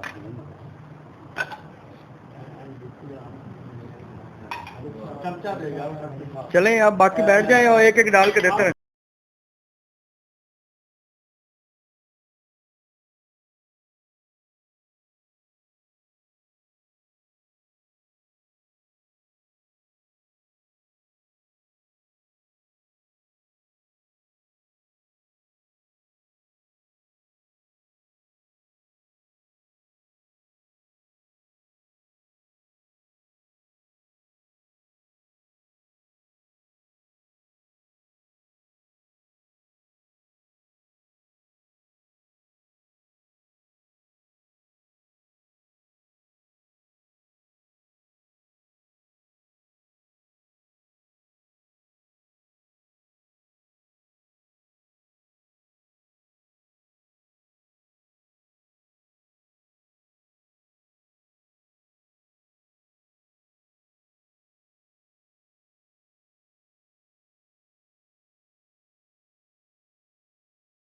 چلیں آپ باقی بیٹھ جائیں اور ایک ایک ڈال کے دیتے ہیں.